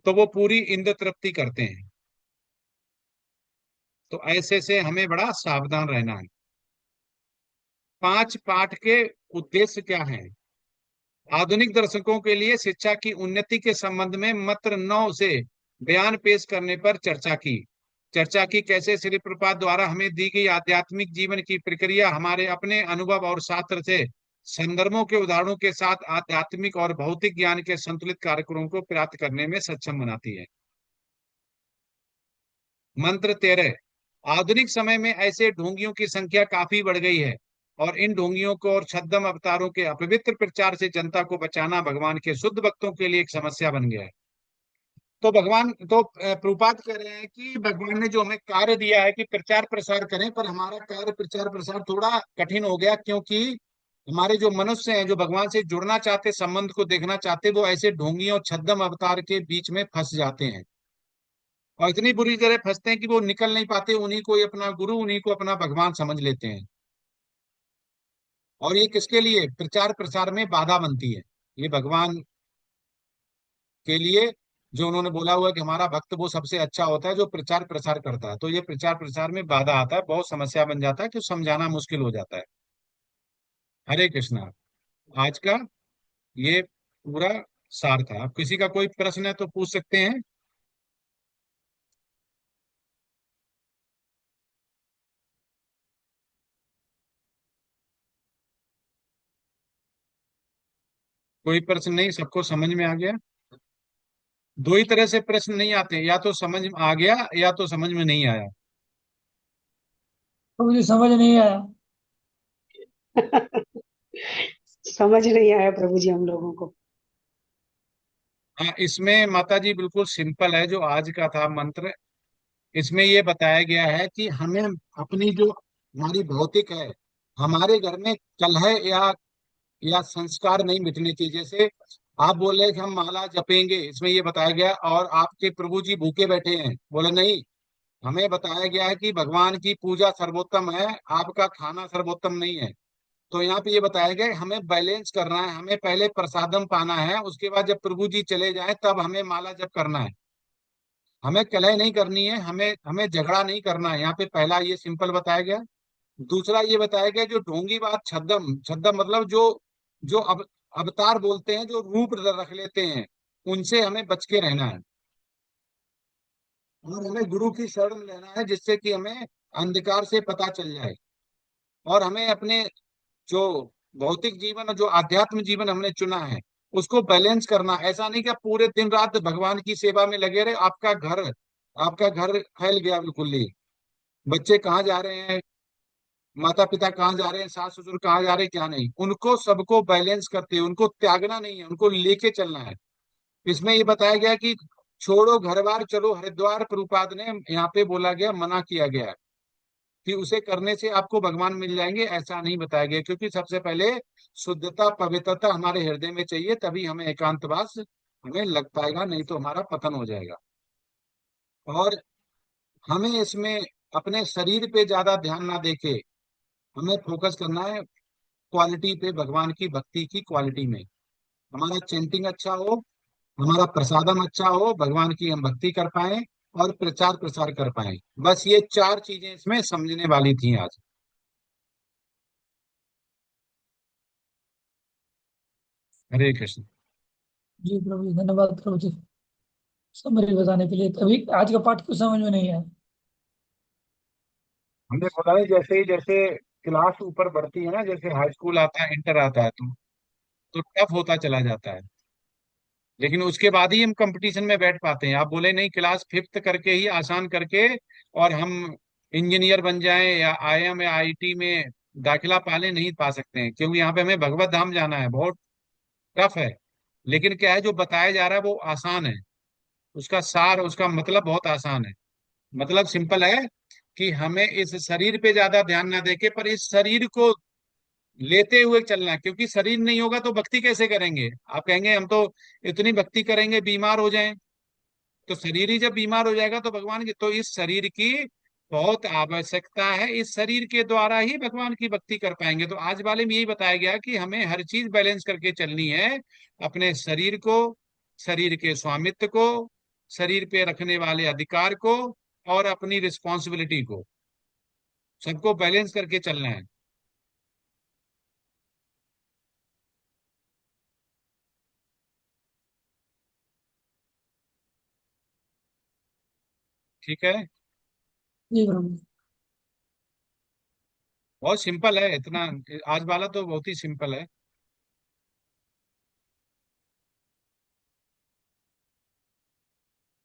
तो वो पूरी इंद्र तृप्ति करते हैं। तो ऐसे से हमें बड़ा सावधान रहना है। 5 पाठ के उद्देश्य क्या है? आधुनिक दर्शकों के लिए शिक्षा की उन्नति के संबंध में मात्र 9 से बयान पेश करने पर चर्चा की कैसे श्री प्रपात द्वारा हमें दी गई आध्यात्मिक जीवन की प्रक्रिया हमारे अपने अनुभव और शास्त्र से संदर्भों के उदाहरणों के साथ आध्यात्मिक और भौतिक ज्ञान के संतुलित कार्यक्रमों को प्राप्त करने में सक्षम बनाती है। मंत्र 13। आधुनिक समय में ऐसे ढोंगियों की संख्या काफी बढ़ गई है, और इन ढोंगियों को और छद्म अवतारों के अपवित्र प्रचार से जनता को बचाना भगवान के शुद्ध भक्तों के लिए एक समस्या बन गया है। तो भगवान तो प्रभुपाद कह रहे हैं कि भगवान ने जो हमें कार्य दिया है कि प्रचार प्रसार करें, पर हमारा कार्य प्रचार प्रसार थोड़ा कठिन हो गया, क्योंकि हमारे जो मनुष्य हैं, जो भगवान से जुड़ना चाहते, संबंध को देखना चाहते, वो ऐसे ढोंगियों छद्म अवतार के बीच में फंस जाते हैं, और इतनी बुरी तरह फंसते हैं कि वो निकल नहीं पाते। उन्हीं को ही अपना गुरु, उन्हीं को अपना भगवान समझ लेते हैं। और ये किसके लिए प्रचार प्रसार में बाधा बनती है? ये भगवान के लिए, जो उन्होंने बोला हुआ है कि हमारा भक्त वो सबसे अच्छा होता है जो प्रचार प्रसार करता है। तो ये प्रचार प्रसार में बाधा आता है, बहुत समस्या बन जाता है कि समझाना मुश्किल हो जाता है। हरे कृष्णा। आज का ये पूरा सार था। अब किसी का कोई प्रश्न है तो पूछ सकते हैं। कोई प्रश्न नहीं, सबको समझ में आ गया? दो ही तरह से प्रश्न नहीं आते, या तो समझ में आ गया या तो समझ में नहीं आया। तो मुझे समझ नहीं आया। समझ नहीं आया प्रभु जी हम लोगों को। हाँ, इसमें माता जी बिल्कुल सिंपल है, जो आज का था मंत्र। इसमें ये बताया गया है कि हमें अपनी जो हमारी भौतिक है, हमारे घर में कलह या संस्कार नहीं मिटने चाहिए। जैसे आप बोल रहे कि हम माला जपेंगे, इसमें ये बताया गया, और आपके प्रभु जी भूखे बैठे हैं, बोले नहीं, हमें बताया गया है कि भगवान की पूजा सर्वोत्तम है, आपका खाना सर्वोत्तम नहीं है। तो यहाँ पे ये बताया गया है, हमें बैलेंस करना है, हमें पहले प्रसादम पाना है, उसके बाद जब प्रभु जी चले जाए तब हमें माला जप करना है। हमें कलह नहीं करनी है, हमें हमें झगड़ा नहीं करना है। यहाँ पे पहला ये सिंपल बताया गया। दूसरा ये बताया गया, जो ढोंगी बात छद्म छद्म मतलब जो जो अवतार बोलते हैं, जो रूप रख लेते हैं, उनसे हमें बच के रहना है। और हमें गुरु की शरण लेना है, जिससे कि हमें अंधकार से पता चल जाए। और हमें अपने जो भौतिक जीवन और जो आध्यात्म जीवन हमने चुना है, उसको बैलेंस करना। ऐसा नहीं कि आप पूरे दिन रात भगवान की सेवा में लगे रहे, आपका घर फैल गया बिल्कुल ही। बच्चे कहाँ जा रहे हैं, माता पिता कहाँ जा रहे हैं, सास ससुर कहाँ जा रहे हैं, क्या नहीं, उनको सबको बैलेंस करते हुए उनको त्यागना नहीं है, उनको लेके चलना है। इसमें ये बताया गया कि छोड़ो घर बार चलो हरिद्वार, प्रभुपाद ने यहाँ पे बोला गया, मना किया गया है कि उसे करने से आपको भगवान मिल जाएंगे, ऐसा नहीं बताया गया। क्योंकि सबसे पहले शुद्धता पवित्रता हमारे हृदय में चाहिए, तभी हमें एकांतवास हमें लग पाएगा, नहीं तो हमारा पतन हो जाएगा। और हमें इसमें अपने शरीर पे ज्यादा ध्यान ना देके हमें फोकस करना है क्वालिटी पे, भगवान की भक्ति की क्वालिटी में। हमारा चैंटिंग अच्छा हो, हमारा प्रसादम अच्छा हो, भगवान की हम भक्ति कर पाए और प्रचार प्रसार कर पाए। बस ये चार चीजें इसमें समझने वाली थी आज। हरे कृष्ण। जी प्रभु जी, धन्यवाद प्रभु जी समरी बताने के लिए। अभी आज का पाठ कुछ समझ में नहीं आया। हमने बोला है जैसे ही जैसे क्लास ऊपर बढ़ती है ना, जैसे हाई स्कूल आता है, इंटर आता है, तो टफ होता चला जाता है। लेकिन उसके बाद ही हम कंपटीशन में बैठ पाते हैं। आप बोले नहीं क्लास फिफ्थ करके ही आसान करके और हम इंजीनियर बन जाएं या आईएम या आईटी में दाखिला पाले, नहीं पा सकते हैं, क्योंकि यहाँ पे हमें भगवत धाम जाना है, बहुत टफ है। लेकिन क्या है, जो बताया जा रहा है वो आसान है, उसका सार, उसका मतलब बहुत आसान है। मतलब सिंपल है कि हमें इस शरीर पे ज्यादा ध्यान ना देके पर इस शरीर को लेते हुए चलना है। क्योंकि शरीर नहीं होगा तो भक्ति कैसे करेंगे? आप कहेंगे हम तो इतनी भक्ति करेंगे बीमार हो जाएं, तो शरीर ही जब बीमार हो जाएगा तो भगवान की, तो इस शरीर की बहुत आवश्यकता है। इस शरीर के द्वारा ही भगवान की भक्ति कर पाएंगे। तो आज वाले में यही बताया गया कि हमें हर चीज बैलेंस करके चलनी है। अपने शरीर को, शरीर के स्वामित्व को, शरीर पे रखने वाले अधिकार को और अपनी रिस्पॉन्सिबिलिटी को, सबको बैलेंस करके चलना है। ठीक है। जी प्रभु जी। बहुत सिंपल है इतना। आज वाला तो बहुत ही सिंपल है।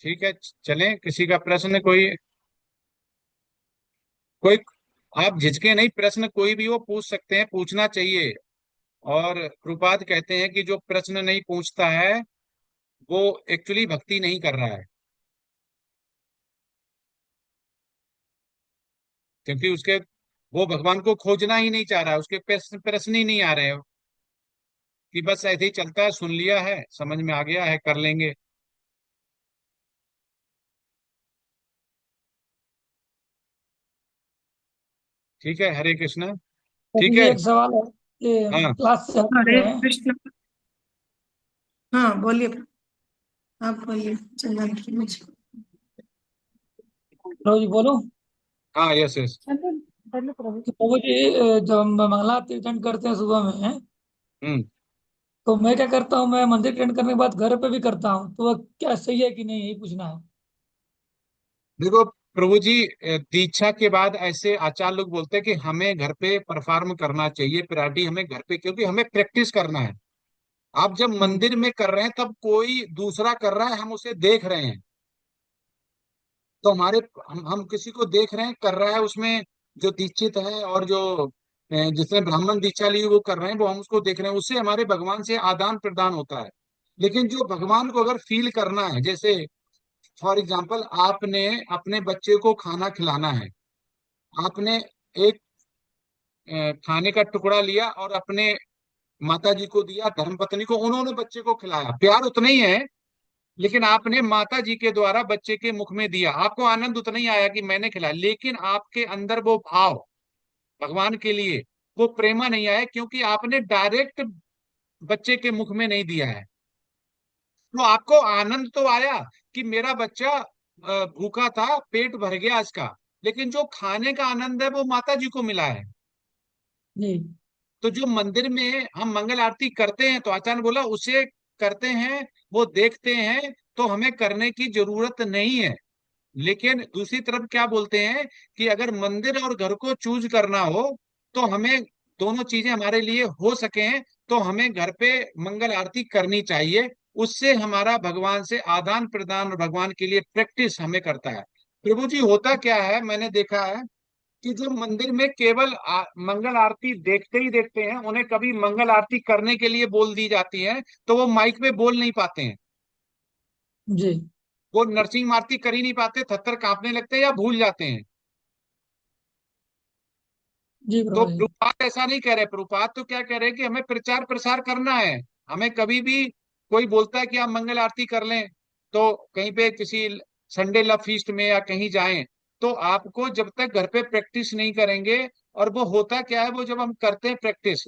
ठीक है, चलें। किसी का प्रश्न कोई, कोई, आप झिझके नहीं, प्रश्न कोई भी वो पूछ सकते हैं, पूछना चाहिए। और कृपाद कहते हैं कि जो प्रश्न नहीं पूछता है वो एक्चुअली भक्ति नहीं कर रहा है, क्योंकि उसके, वो भगवान को खोजना ही नहीं चाह रहा है, उसके प्रश्न प्रश्न ही नहीं आ रहे हैं, कि बस ऐसे ही चलता है, सुन लिया है, समझ में आ गया है, कर लेंगे। ठीक है, हरे कृष्ण। प्रभु ठीक जी है। एक सवाल है, ये हाँ, क्लास से हटके हरे हैं। कृष्ण। हाँ बोलिए, आप बोलिए चंदन की मुझे। प्रभु जी बोलो। हाँ, यस यस। चंदन बोलो प्रभु। कि प्रभु जी जब हम मंगला आरती अटेंड करते हैं सुबह में, हम्म। तो मैं क्या करता हूँ, मैं मंदिर अटेंड करने के बाद घर पे भी करता हूँ, तो वह क्या सही है कि नहीं, यही पूछना है। देखो प्रभु जी, दीक्षा के बाद ऐसे आचार्य लोग बोलते हैं कि हमें घर पे परफॉर्म करना चाहिए, प्रायोरिटी हमें घर पे, क्योंकि हमें प्रैक्टिस करना है। आप जब हम्म। मंदिर में कर रहे हैं तब कोई दूसरा कर रहा है, हम उसे देख रहे हैं। तो हमारे, हम किसी को देख रहे हैं कर रहा है उसमें, जो दीक्षित है और जो जिसने ब्राह्मण दीक्षा ली वो कर रहे हैं, वो हम उसको देख रहे हैं, उससे हमारे भगवान से आदान प्रदान होता है। लेकिन जो भगवान को अगर फील करना है, जैसे फॉर एग्जाम्पल आपने अपने बच्चे को खाना खिलाना है, आपने एक खाने का टुकड़ा लिया और अपने माता जी को दिया, धर्मपत्नी को, उन्होंने बच्चे को खिलाया, प्यार उतना ही है। लेकिन आपने माता जी के द्वारा बच्चे के मुख में दिया, आपको आनंद उतना ही आया कि मैंने खिलाया, लेकिन आपके अंदर वो भाव भगवान के लिए, वो प्रेमा नहीं आया, क्योंकि आपने डायरेक्ट बच्चे के मुख में नहीं दिया है। तो आपको आनंद तो आया कि मेरा बच्चा भूखा था, पेट भर गया इसका, लेकिन जो खाने का आनंद है वो माता जी को मिला है। जी। तो जो मंदिर में हम मंगल आरती करते हैं, तो आचार्य बोला उसे करते हैं, वो देखते हैं, तो हमें करने की जरूरत नहीं है। लेकिन दूसरी तरफ क्या बोलते हैं कि अगर मंदिर और घर को चूज करना हो, तो हमें दोनों चीजें हमारे लिए हो सके, तो हमें घर पे मंगल आरती करनी चाहिए। उससे हमारा भगवान से आदान प्रदान और भगवान के लिए प्रैक्टिस हमें करता है। प्रभु जी होता क्या है, मैंने देखा है कि जो मंदिर में केवल मंगल आरती देखते ही देखते हैं, उन्हें कभी मंगल आरती करने के लिए बोल दी जाती है तो वो माइक पे बोल नहीं पाते हैं। जी। वो नरसिंह आरती कर ही नहीं पाते, थरथर कांपने लगते हैं या भूल जाते हैं। जी तो प्रभु जी। प्रभुपाद ऐसा नहीं कह रहे, प्रभुपाद तो क्या कह रहे हैं कि हमें प्रचार प्रसार करना है। हमें कभी भी कोई बोलता है कि आप मंगल आरती कर लें, तो कहीं पे किसी संडे लव फीस्ट में या कहीं जाएं, तो आपको जब तक घर पे प्रैक्टिस नहीं करेंगे, और वो होता क्या है, वो जब हम करते हैं प्रैक्टिस,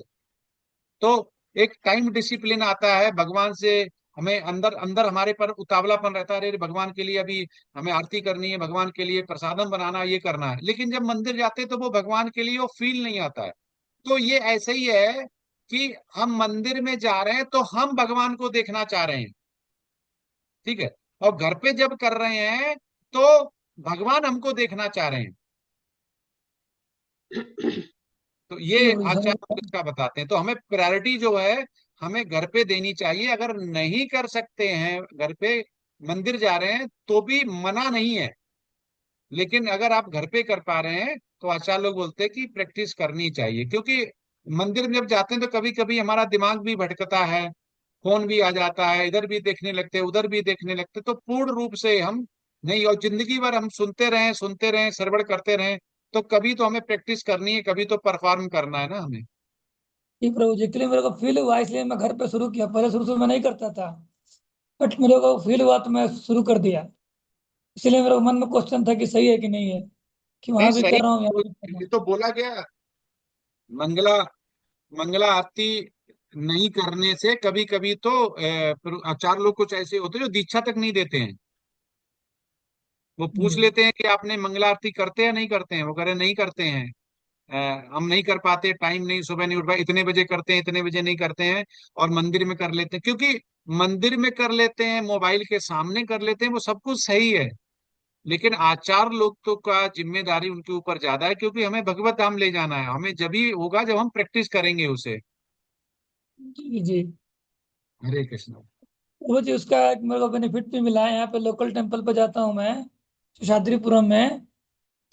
तो एक टाइम डिसिप्लिन आता है भगवान से। हमें अंदर अंदर हमारे पर उतावलापन रहता है, अरे भगवान के लिए अभी हमें आरती करनी है, भगवान के लिए प्रसादम बनाना, ये करना है। लेकिन जब मंदिर जाते हैं तो वो भगवान के लिए वो फील नहीं आता है। तो ये ऐसे ही है कि हम मंदिर में जा रहे हैं तो हम भगवान को देखना चाह रहे हैं, ठीक है, और घर पे जब कर रहे हैं तो भगवान हमको देखना चाह रहे हैं। तो जी ये प्रभु जी, समझ आचार्य गया। इसका बताते हैं। तो हमें प्रायोरिटी जो है हमें घर पे देनी चाहिए। अगर नहीं कर सकते हैं घर पे, मंदिर जा रहे हैं तो भी मना नहीं है, लेकिन अगर आप घर पे कर पा रहे हैं तो आचार्य लोग बोलते हैं कि प्रैक्टिस करनी चाहिए। क्योंकि मंदिर में जब जाते हैं तो कभी कभी हमारा दिमाग भी भटकता है, फोन भी आ जाता है, इधर भी देखने लगते हैं उधर भी देखने लगते हैं, तो पूर्ण रूप से हम नहीं, और जिंदगी भर हम सुनते रहें श्रवण करते रहें, तो कभी तो हमें प्रैक्टिस करनी है, कभी तो परफॉर्म करना है ना हमें। जी प्रभु जी, एक्चुअली मेरे को फील हुआ इसलिए मैं घर पे शुरू किया। पहले शुरू शुरू में नहीं करता था, बट मेरे को फील हुआ तो मैं शुरू कर दिया। इसलिए मेरे मन में क्वेश्चन था कि सही है कि नहीं है, कि नहीं वहां भी सही, कर रहा हूँ यहाँ भी कर रहा ये हूँ। तो बोला गया, मंगला मंगला आरती नहीं करने से कभी कभी तो आचार्य लोग कुछ ऐसे होते हैं जो दीक्षा तक नहीं देते हैं। वो पूछ जी लेते हैं कि आपने मंगला आरती करते हैं या नहीं करते हैं, वो कह रहे नहीं करते हैं। हम नहीं कर पाते, टाइम नहीं, सुबह नहीं उठ पाए, इतने बजे करते हैं, इतने बजे नहीं करते हैं। और मंदिर में कर लेते हैं, क्योंकि मंदिर में कर लेते हैं, मोबाइल के सामने कर लेते हैं, वो सब कुछ सही है। लेकिन आचार लोग तो का जिम्मेदारी उनके ऊपर ज्यादा है, क्योंकि हमें भगवत धाम ले जाना है। हमें जब ही होगा जब हम प्रैक्टिस करेंगे उसे। जी जी। हरे कृष्ण। वो जी, उसका एक मेरे को बेनिफिट भी मिला है। यहाँ पे लोकल टेम्पल पे जाता हूँ मैं, शेषाद्रीपुरम में।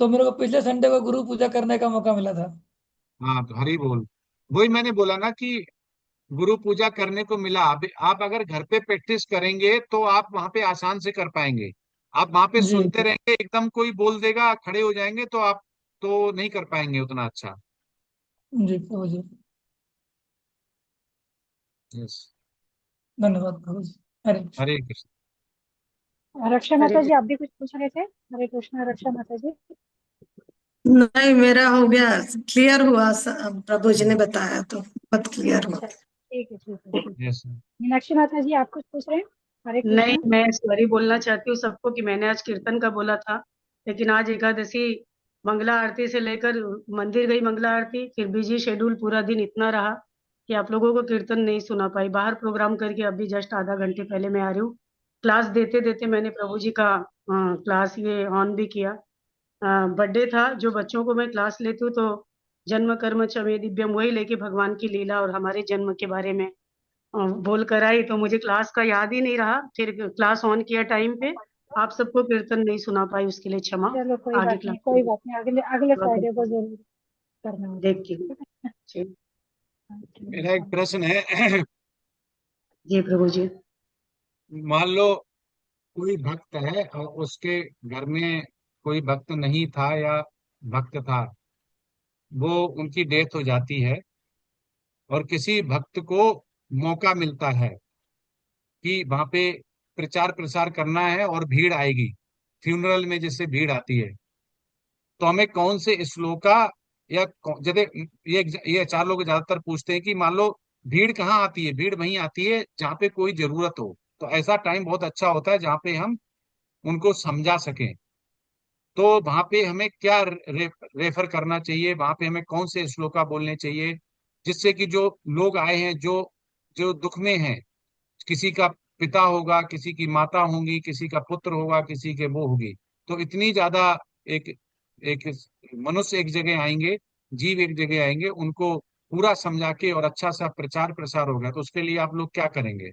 तो मेरे को पिछले संडे को गुरु पूजा करने का मौका मिला था। हाँ तो हरि बोल। वही मैंने बोला ना कि गुरु पूजा करने को मिला। आप अगर घर पे प्रैक्टिस करेंगे तो आप वहां पे आसान से कर पाएंगे। आप वहां पे जी सुनते रहेंगे, एकदम कोई बोल देगा खड़े हो जाएंगे, तो आप तो नहीं कर पाएंगे उतना अच्छा। जी प्रभु जी। यस। धन्यवाद प्रभु जी। हरे कृष्ण। हरे कृष्ण। रक्षा हरे माता जी, कृष्ण। आप भी कुछ पूछ रहे थे? हरे कृष्णा रक्षा माता जी। नहीं, मेरा हो गया, क्लियर हुआ। प्रभु जी ने बताया तो बहुत क्लियर हुआ। अच्छा, ठीक है, ठीक है, ठीक यस। है। मीनाक्षी माता जी, आप कुछ पूछ रहे हैं? हरे नहीं, कृष्णा। मैं सॉरी बोलना चाहती हूँ सबको कि मैंने आज कीर्तन का बोला था, लेकिन आज एकादशी मंगला आरती से लेकर मंदिर गई मंगला आरती, फिर बिजी शेड्यूल पूरा दिन इतना रहा कि आप लोगों को कीर्तन नहीं सुना पाई। बाहर प्रोग्राम करके अभी जस्ट आधा घंटे पहले मैं आ रही हूँ। क्लास देते देते मैंने प्रभु जी का क्लास ये ऑन भी किया। बर्थडे था, जो बच्चों को मैं क्लास लेती हूँ तो जन्म कर्म च मे दिव्यम, वही लेके भगवान की लीला और हमारे जन्म के बारे में बोल कर आई। तो मुझे क्लास का याद ही नहीं रहा, फिर क्लास ऑन किया टाइम पे। आप सबको कीर्तन नहीं सुना पाई, उसके लिए क्षमा। चलो, कोई आगे बात क्लास नहीं, कोई बात नहीं, अगले अगले फ्राइडे को जरूर करना होगा। देखती हूँ। ठीक है। जी। मेरा एक प्रश्न है। जी प्रभु जी। मान लो कोई भक्त है और उसके घर में कोई भक्त नहीं था, या भक्त था, वो उनकी डेथ हो जाती है, और किसी भक्त को मौका मिलता है कि वहां पे प्रचार प्रसार करना है और भीड़ आएगी, फ्यूनरल में जैसे भीड़ आती है, तो हमें कौन से श्लोका या जैसे ये चार लोग ज्यादातर पूछते हैं कि मान लो भीड़ कहाँ आती है, भीड़ वहीं आती है जहाँ पे कोई जरूरत हो। तो ऐसा टाइम बहुत अच्छा होता है जहाँ पे हम उनको समझा सकें। तो वहां पे हमें क्या रेफर करना चाहिए, वहां पे हमें कौन से श्लोका बोलने चाहिए, जिससे कि जो लोग आए हैं, जो जो दुख में हैं, किसी का पिता होगा, किसी की माता होंगी, किसी का पुत्र होगा, किसी के वो होगी, तो इतनी ज्यादा एक एक मनुष्य एक जगह आएंगे, जीव एक जगह आएंगे, उनको पूरा समझा के और अच्छा सा प्रचार प्रसार होगा, तो उसके लिए आप लोग क्या करेंगे?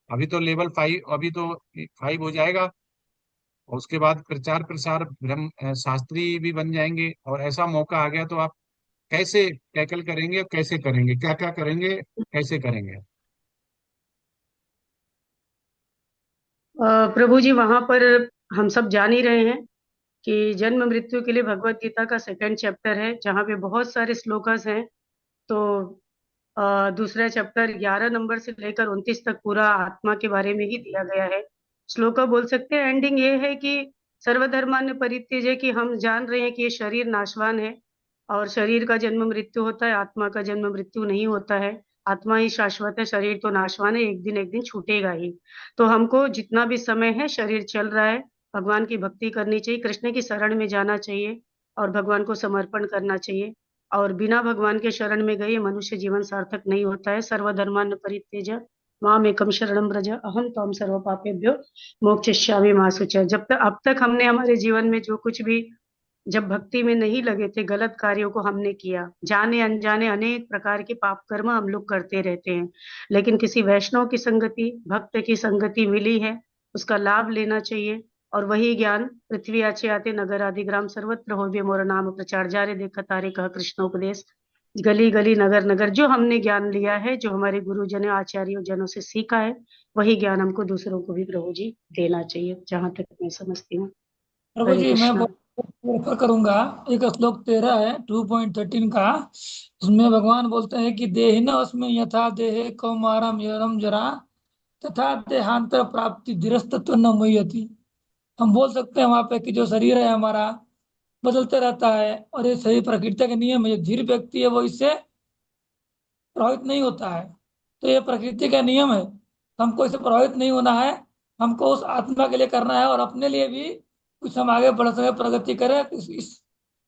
अभी तो लेवल 5, अभी तो 5 हो जाएगा, और उसके बाद प्रचार प्रसार ब्रह्म शास्त्री भी बन जाएंगे, और ऐसा मौका आ गया तो आप कैसे टैकल करेंगे और कैसे करेंगे, क्या क्या करेंगे, कैसे करेंगे? प्रभु जी, वहां पर हम सब जान ही रहे हैं कि जन्म मृत्यु के लिए भगवत गीता का सेकंड चैप्टर है, जहाँ पे बहुत सारे श्लोकस हैं। तो दूसरा चैप्टर 11 नंबर से लेकर 29 तक पूरा आत्मा के बारे में ही दिया गया है। श्लोका बोल सकते हैं, एंडिंग ये है कि सर्वधर्मान्य परित्यज्य, कि हम जान रहे हैं कि ये शरीर नाशवान है और शरीर का जन्म मृत्यु होता है, आत्मा का जन्म मृत्यु नहीं होता है। आत्मा ही शाश्वत है, शरीर तो नाशवान है, एक दिन छूटेगा ही। तो हमको जितना भी समय है, शरीर चल रहा है, भगवान की भक्ति करनी चाहिए, कृष्ण की शरण में जाना चाहिए और भगवान को समर्पण करना चाहिए। और बिना भगवान के शरण में गए मनुष्य जीवन सार्थक नहीं होता है। सर्वधर्मान् परित्यज्य माम एकम शरणम व्रज अहम त्वाम सर्व पापेभ्यो मोक्षयिष्यामि मा शुचः। जब तक अब तक हमने हमारे जीवन में जो कुछ भी, जब भक्ति में नहीं लगे थे, गलत कार्यों को हमने किया, जाने अनजाने अनेक प्रकार के पाप कर्म हम लोग करते रहते हैं। लेकिन किसी वैष्णव की संगति, भक्त की संगति मिली है, उसका लाभ लेना चाहिए। और वही ज्ञान पृथ्वी आचे आते नगर आदि ग्राम सर्वत्र होवे मोर नाम प्रचार, जारे देखा तारे कहा कृष्णोपदेश। गली गली नगर नगर जो हमने ज्ञान लिया है, जो हमारे गुरुजनों आचार्यों जनों से सीखा है, वही ज्ञान हमको दूसरों को भी प्रभु जी देना चाहिए, जहां तक मैं समझती हूँ। प्रभु हरे जी मैं कृष्णा। रेफर करूंगा। एक श्लोक 13 है 2.13 का। उसमें भगवान बोलते हैं कि देहिन अस्मिन् यथा देहे कौमारम यरम जरा तथा देहांतर प्राप्ति धीरस्तत्व न मुह्यति। हम बोल सकते हैं वहां पे कि जो शरीर है हमारा बदलते रहता है, और ये शरीर प्रकृति का नियम है। जो धीर व्यक्ति है वो इससे प्रभावित नहीं होता है। तो ये प्रकृति का नियम है, हमको इससे प्रभावित नहीं होना है। हमको उस आत्मा के लिए करना है, और अपने लिए भी कुछ हम आगे बढ़ सके, प्रगति करें। इस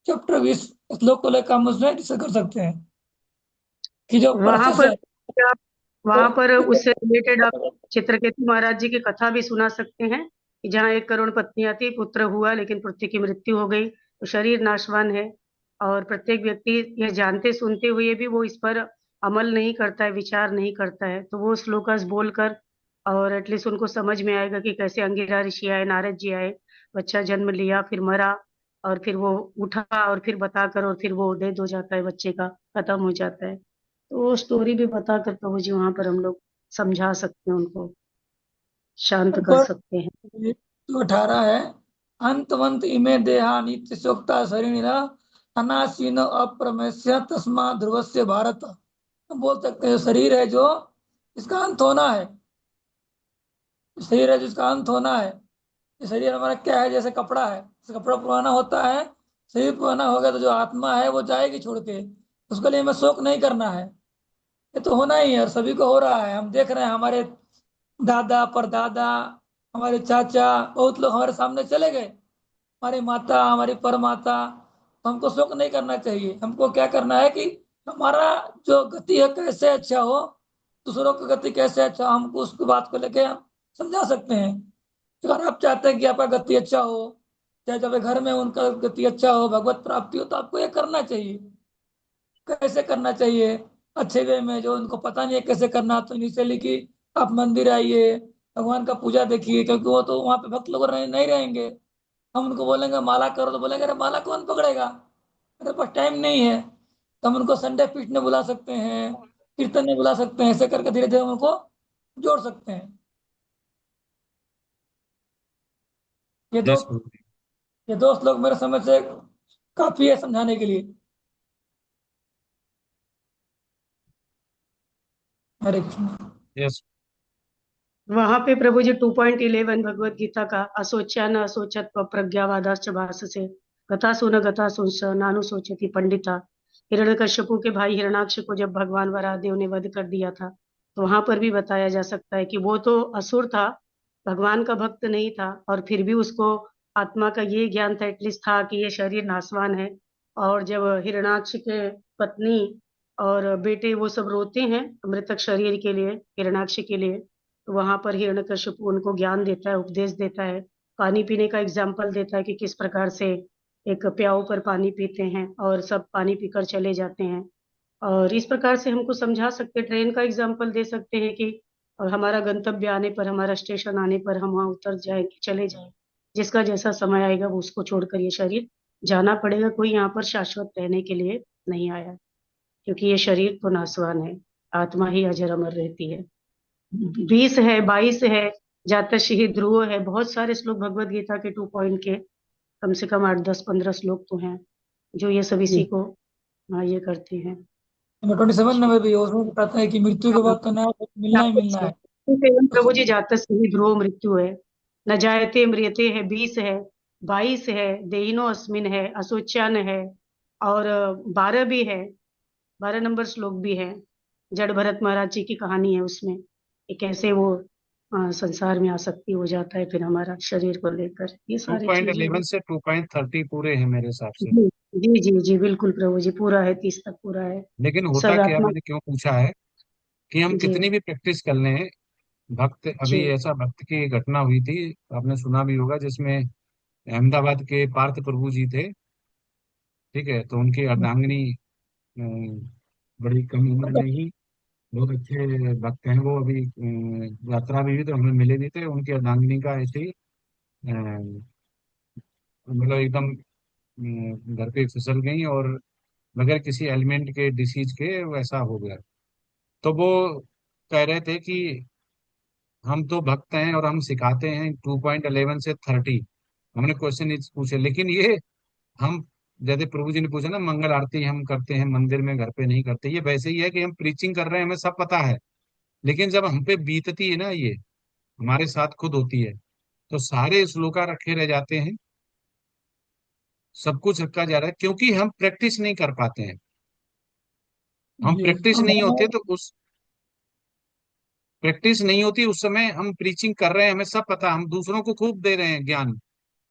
चैप्टर 20 श्लोक को लेकर हम उसमें डिस्कस कर सकते हैं कि जो वहां प्रोसेस पर है आप वो वहां पर उससे रिलेटेड आप चित्रकेतु महाराज जी की कथा भी सुना सकते हैं, कि जहाँ एक करोड़ पत्नियां थी, पुत्र हुआ लेकिन पुत्री की मृत्यु हो गई, तो शरीर नाशवान है। और प्रत्येक व्यक्ति ये जानते सुनते हुए भी वो इस पर अमल नहीं करता है, विचार नहीं करता है। तो वो श्लोकस बोलकर और एटलीस्ट उनको समझ में आएगा कि कैसे अंगिरा ऋषि आए, नारद जी आए, बच्चा जन्म लिया, फिर मरा, और फिर वो उठा और फिर बताकर, और फिर वो डेथ हो जाता है, बच्चे का खत्म हो जाता है। तो वो स्टोरी भी बताकर प्रभु जी वहां पर हम लोग समझा सकते हैं, उनको शांत कर सकते हैं। 18 है, अंतवंत इमे देहा नित्य शोक्ता शरीर अनासीन अप्रमेय तस्मा ध्रुवस्य भारत। हम बोल सकते हैं शरीर है जो इसका अंत होना है, शरीर है जिसका अंत होना है। ये शरीर हमारा क्या है, जैसे कपड़ा है, जैसे कपड़ा पुराना होता है, शरीर पुराना हो गया तो जो आत्मा है वो जाएगी छोड़ के। उसके लिए हमें शोक नहीं करना है, ये तो होना ही है और सभी को हो रहा है। हम देख रहे हैं हमारे दादा परदादा, हमारे चाचा, बहुत लोग हमारे सामने चले गए, हमारी माता, हमारी परमाता। तो हमको शोक नहीं करना चाहिए। हमको क्या करना है कि हमारा जो गति है कैसे अच्छा हो, दूसरों की गति कैसे अच्छा हो, हमको उसकी बात को लेके हम समझा सकते हैं। अगर आप चाहते हैं कि आपका गति अच्छा हो, चाहे जब घर में उनका गति अच्छा हो, भगवत प्राप्ति हो, तो आपको ये करना चाहिए। कैसे करना चाहिए? अच्छे वे में। जो उनको पता नहीं है कैसे करना, तो इनिशियली कि आप मंदिर आइए, भगवान का पूजा देखिए, क्योंकि वो तो वहाँ पे भक्त लोग नहीं रहेंगे। हम उनको बोलेंगे माला करो, तो बोलेंगे अरे माला कौन पकड़ेगा, मेरे पास टाइम नहीं है। तो हम उनको संडे फीस्ट में बुला सकते हैं, कीर्तन में बुला सकते हैं, ऐसे करके धीरे धीरे हम उनको जोड़ सकते हैं। ये दो यस प्रभु जी। ये दोस्त लोग मेरे समझ से काफी है समझाने के लिए। हरे कृष्ण। यस। वहां पे प्रभु जी 2.11 भगवत गीता का असोच्या न असोचत्व प्रज्ञावादाश्च भाषसे गता सुन नानु सोचती पंडिता। हिरण्यकश्यपु के भाई हिरणाक्ष को जब भगवान वराहदेव ने वध कर दिया था, तो वहां पर भी बताया जा सकता है कि वो तो असुर था, भगवान का भक्त नहीं था, और फिर भी उसको आत्मा का ये ज्ञान था, एटलीस्ट था, कि ये शरीर नाशवान है। और जब हिरणाक्ष के पत्नी और बेटे वो सब रोते हैं मृतक शरीर के लिए, हिरणाक्ष के लिए, तो वहां पर हिरण्यकश्यप उनको ज्ञान देता है, उपदेश देता है, पानी पीने का एग्जाम्पल देता है कि किस प्रकार से एक प्याऊ पर पानी पीते हैं और सब पानी पीकर चले जाते हैं। और इस प्रकार से हमको समझा सकते, ट्रेन का एग्जाम्पल दे सकते हैं कि और हमारा गंतव्य आने पर, हमारा स्टेशन आने पर हम वहाँ उतर जाएंगे, चले जाएंगे। जिसका जैसा समय आएगा वो उसको छोड़कर ये शरीर जाना पड़ेगा। कोई यहाँ पर शाश्वत रहने के लिए नहीं आया, क्योंकि ये शरीर तो नासवान है, आत्मा ही अजर अमर रहती है। 20 है, 22 है, जातस्य ही ध्रुवो है, बहुत सारे श्लोक भगवत गीता के 2 पॉइंट के, कम से कम 8, 10, 15 श्लोक तो हैं जो ये सब इसी जी। को ये करते हैं। नंबर 27 में भी उसमें बताता है कि मृत्यु के बाद तो नया जन्म मिलना ही मिलना है। प्रभु जी, जातस्य ही ध्रुव मृत्यु है, न जायते म्रियते है 20 है, 22 है, देहिनो अस्मिन है, असोच्यान है, और 12 भी है, 12 नंबर श्लोक भी है। जड़ भरत महाराज जी की कहानी है उसमें कि कैसे वो संसार में आसक्ति हो जाता है फिर हमारा शरीर को लेकर, ये टू सारी पॉइंट चीजें हैं। इलेवन से 2.30 पूरे हैं मेरे हिसाब से। जी जी जी जी, बिल्कुल प्रभु जी, पूरा है, 30 तक पूरा है। लेकिन होता क्या, सर्वात्मा। मैंने क्यों पूछा है कि हम जी कितनी भी प्रैक्टिस कर लें, भक्त, अभी जी ऐसा भक्त की घटना हुई थी, आपने सुना भी होगा, जिसमें अहमदाबाद के पार्थ प्रभु जी थे। ठीक है, तो उनकी अर्धांगिनी बड़ी कम उम्र में ही, बहुत अच्छे भक्त हैं वो, अभी यात्रा भी हुई तो हमें मिले भी थे, उनकी अर्धांगिनी का ऐसे ही मतलब एकदम घर पे फिसल गई, और बगैर किसी एलिमेंट के डिसीज के वैसा हो गया। तो वो कह रहे थे कि हम तो भक्त हैं और हम सिखाते हैं 2.11 से 30। हमने क्वेश्चन पूछे, लेकिन ये हम, जैसे प्रभु जी ने पूछा ना, मंगल आरती हम करते हैं मंदिर में, घर पे नहीं करते, ये वैसे ही है कि हम प्रीचिंग कर रहे हैं, हमें सब पता है, लेकिन जब हम पे बीतती है ना, ये हमारे साथ खुद होती है, तो सारे श्लोका रखे रह जाते हैं, सब कुछ रखा जा रहा है, क्योंकि हम प्रैक्टिस नहीं कर पाते हैं। हम जी। प्रैक्टिस नहीं होते तो उस प्रैक्टिस नहीं होती उस समय हम प्रीचिंग कर रहे हैं, हमें सब पता, हम दूसरों को खूब दे रहे हैं ज्ञान,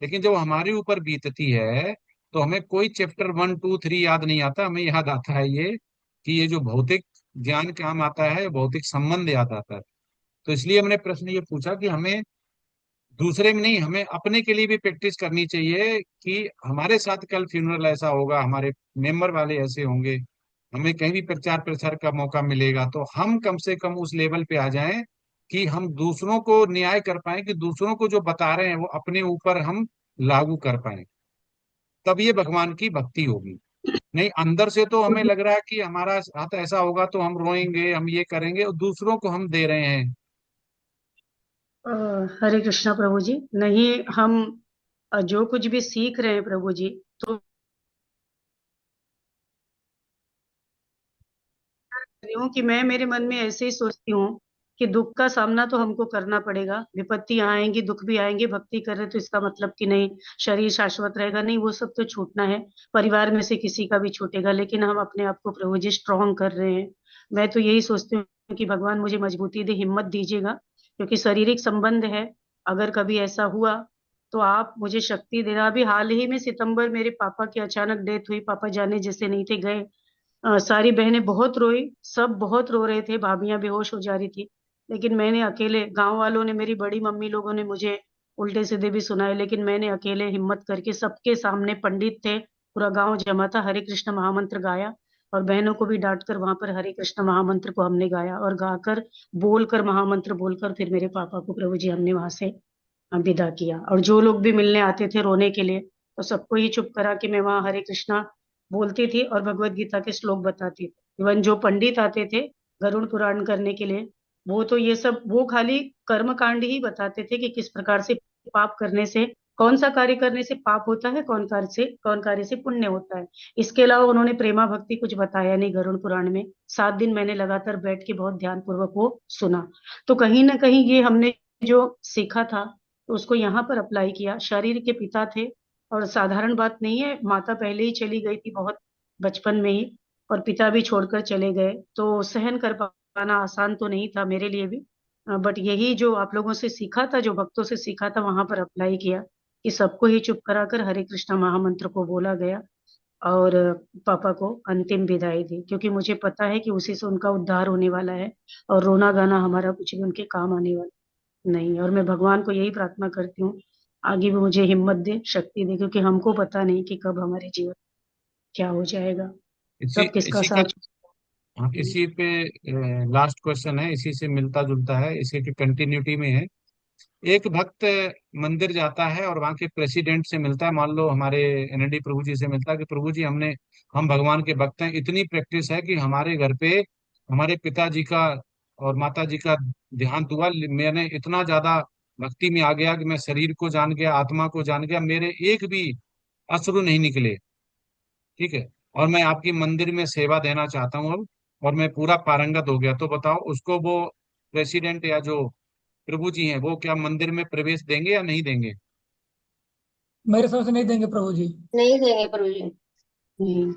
लेकिन जब हमारे ऊपर बीतती है तो हमें कोई चैप्टर 1, 2, 3 याद नहीं आता, हमें याद आता है ये कि ये जो भौतिक ज्ञान काम आता है, भौतिक संबंध याद आता है। तो इसलिए हमने प्रश्न ये पूछा कि हमें दूसरे में नहीं, हमें अपने के लिए भी प्रैक्टिस करनी चाहिए कि हमारे साथ कल फ्यूनरल ऐसा होगा, हमारे मेंबर वाले ऐसे होंगे, हमें कहीं भी प्रचार प्रसार का मौका मिलेगा, तो हम कम से कम उस लेवल पे आ जाएं कि हम दूसरों को न्याय कर पाए, कि दूसरों को जो बता रहे हैं वो अपने ऊपर हम लागू कर पाए, तब ये भगवान की भक्ति होगी। नहीं, अंदर से तो हमें लग रहा है कि हमारा साथ ऐसा होगा तो हम रोएंगे, हम ये करेंगे, और दूसरों को हम दे रहे हैं। अ, हरे कृष्णा प्रभु जी, नहीं हम जो कुछ भी सीख रहे हैं प्रभु जी, तो रही हूँ कि मैं मेरे मन में ऐसे ही सोचती हूँ कि दुख का सामना तो हमको करना पड़ेगा, विपत्तियां आएंगी, दुख भी आएंगे, भक्ति कर रहे तो इसका मतलब कि नहीं शरीर शाश्वत रहेगा, नहीं, वो सब तो छूटना है, परिवार में से किसी का भी छूटेगा, लेकिन हम अपने आप को प्रभु जी स्ट्रॉन्ग कर रहे हैं। मैं तो यही सोचती हूँ कि भगवान मुझे मजबूती दे, हिम्मत दीजिएगा, क्योंकि शारीरिक संबंध है, अगर कभी ऐसा हुआ तो आप मुझे शक्ति देना। अभी हाल ही में सितंबर मेरे पापा की अचानक डेथ हुई, पापा जाने जैसे नहीं थे, गए। सारी बहनें बहुत रोई, सब बहुत रो रहे थे, भाभियां बेहोश हो जा रही थी, लेकिन मैंने अकेले, गांव वालों ने, मेरी बड़ी मम्मी लोगों ने मुझे उल्टे सीधे भी सुनाए, लेकिन मैंने अकेले हिम्मत करके सबके सामने, पंडित थे, पूरा गांव जमा था, हरे कृष्ण महामंत्र गाया, और बहनों को भी डांट कर वहां पर हरे कृष्ण महामंत्र को हमने गाया, और गाकर, बोलकर, महामंत्र बोलकर फिर मेरे पापा को प्रभु जी हमने वहां से विदा किया। और जो लोग भी मिलने आते थे रोने के लिए, तो सबको ही चुप करा के मैं वहां हरे कृष्णा बोलती थी और भगवत गीता के श्लोक बताती थी। इवन जो पंडित आते थे गरुड़ पुराण करने के लिए, वो तो ये सब, वो खाली कर्म कांड ही बताते थे कि किस प्रकार से पाप करने से, कौन सा कार्य करने से पाप होता है, कौन कार्य से पुण्य होता है। इसके अलावा उन्होंने प्रेमा भक्ति कुछ बताया नहीं गरुड़ पुराण में। 7 दिन मैंने लगातार बैठ के बहुत ध्यान पूर्वक वो सुना। तो कहीं ना कहीं ये हमने जो सीखा था, तो उसको यहाँ पर अप्लाई किया। शरीर के पिता थे, और साधारण बात नहीं है, माता पहले ही चली गई थी बहुत बचपन में ही, और पिता भी छोड़कर चले गए, तो सहन कर पाना आसान तो नहीं था मेरे लिए भी। बट यही जो आप लोगों से सीखा था, जो भक्तों से सीखा था, वहां पर अप्लाई किया कि सबको ही चुप कराकर हरे कृष्णा महामंत्र को बोला गया, और पापा को अंतिम विदाई दी, क्योंकि मुझे पता है कि उसी से उनका उद्धार होने वाला है, और रोना गाना हमारा कुछ भी उनके काम आने वाला नहीं। और मैं भगवान को यही प्रार्थना करती हूँ, आगे भी मुझे हिम्मत दे, शक्ति दे, क्योंकि हमको पता नहीं कि कब हमारे जीवन क्या हो जाएगा, इसी कब किसका इसी का, साथ। हाँ, इसी पे लास्ट क्वेश्चन है, इसी से मिलता जुलता है, इसी की कंटिन्यूटी में है। एक भक्त मंदिर जाता है और वहाँ के प्रेसिडेंट से मिलता है, मान लो हमारे एनडी प्रभु जी से मिलता है कि प्रभु जी, हम भगवान के भक्त हैं, इतनी प्रैक्टिस है कि हमारे घर पे हमारे पिताजी का और माता जी का देहांत हुआ, मैंने इतना ज्यादा भक्ति में आ गया कि मैं शरीर को जान गया, आत्मा को जान गया, मेरे एक भी अश्रु नहीं निकले, ठीक है, और मैं आपकी मंदिर में सेवा देना चाहता हूँ अब, और मैं पूरा पारंगत हो गया, तो बताओ उसको वो प्रेसिडेंट या जो प्रभु जी हैं वो क्या मंदिर में प्रवेश देंगे या नहीं देंगे? मेरे समझ से नहीं देंगे प्रभु जी। नहीं देंगे प्रभु जी। नहीं,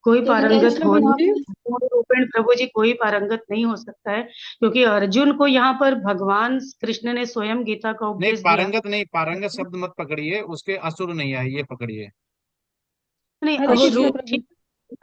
कोई क्योंकि पारंगत वैष्णव हो यहाँ नहीं, पे पूर्ण रूपेण प्रभु जी कोई पारंगत नहीं हो सकता है, क्योंकि अर्जुन को यहाँ पर भगवान कृष्ण ने स्वयं गीता का नहीं उपदेश दिया। पारंगत नहीं, पारंगत शब्द मत पकड़िए, उसके असुर नहीं आए ये पकड़िए। नहीं, हरे प्रभु जी कृष्ण अश्रु प्रभु। ठीक,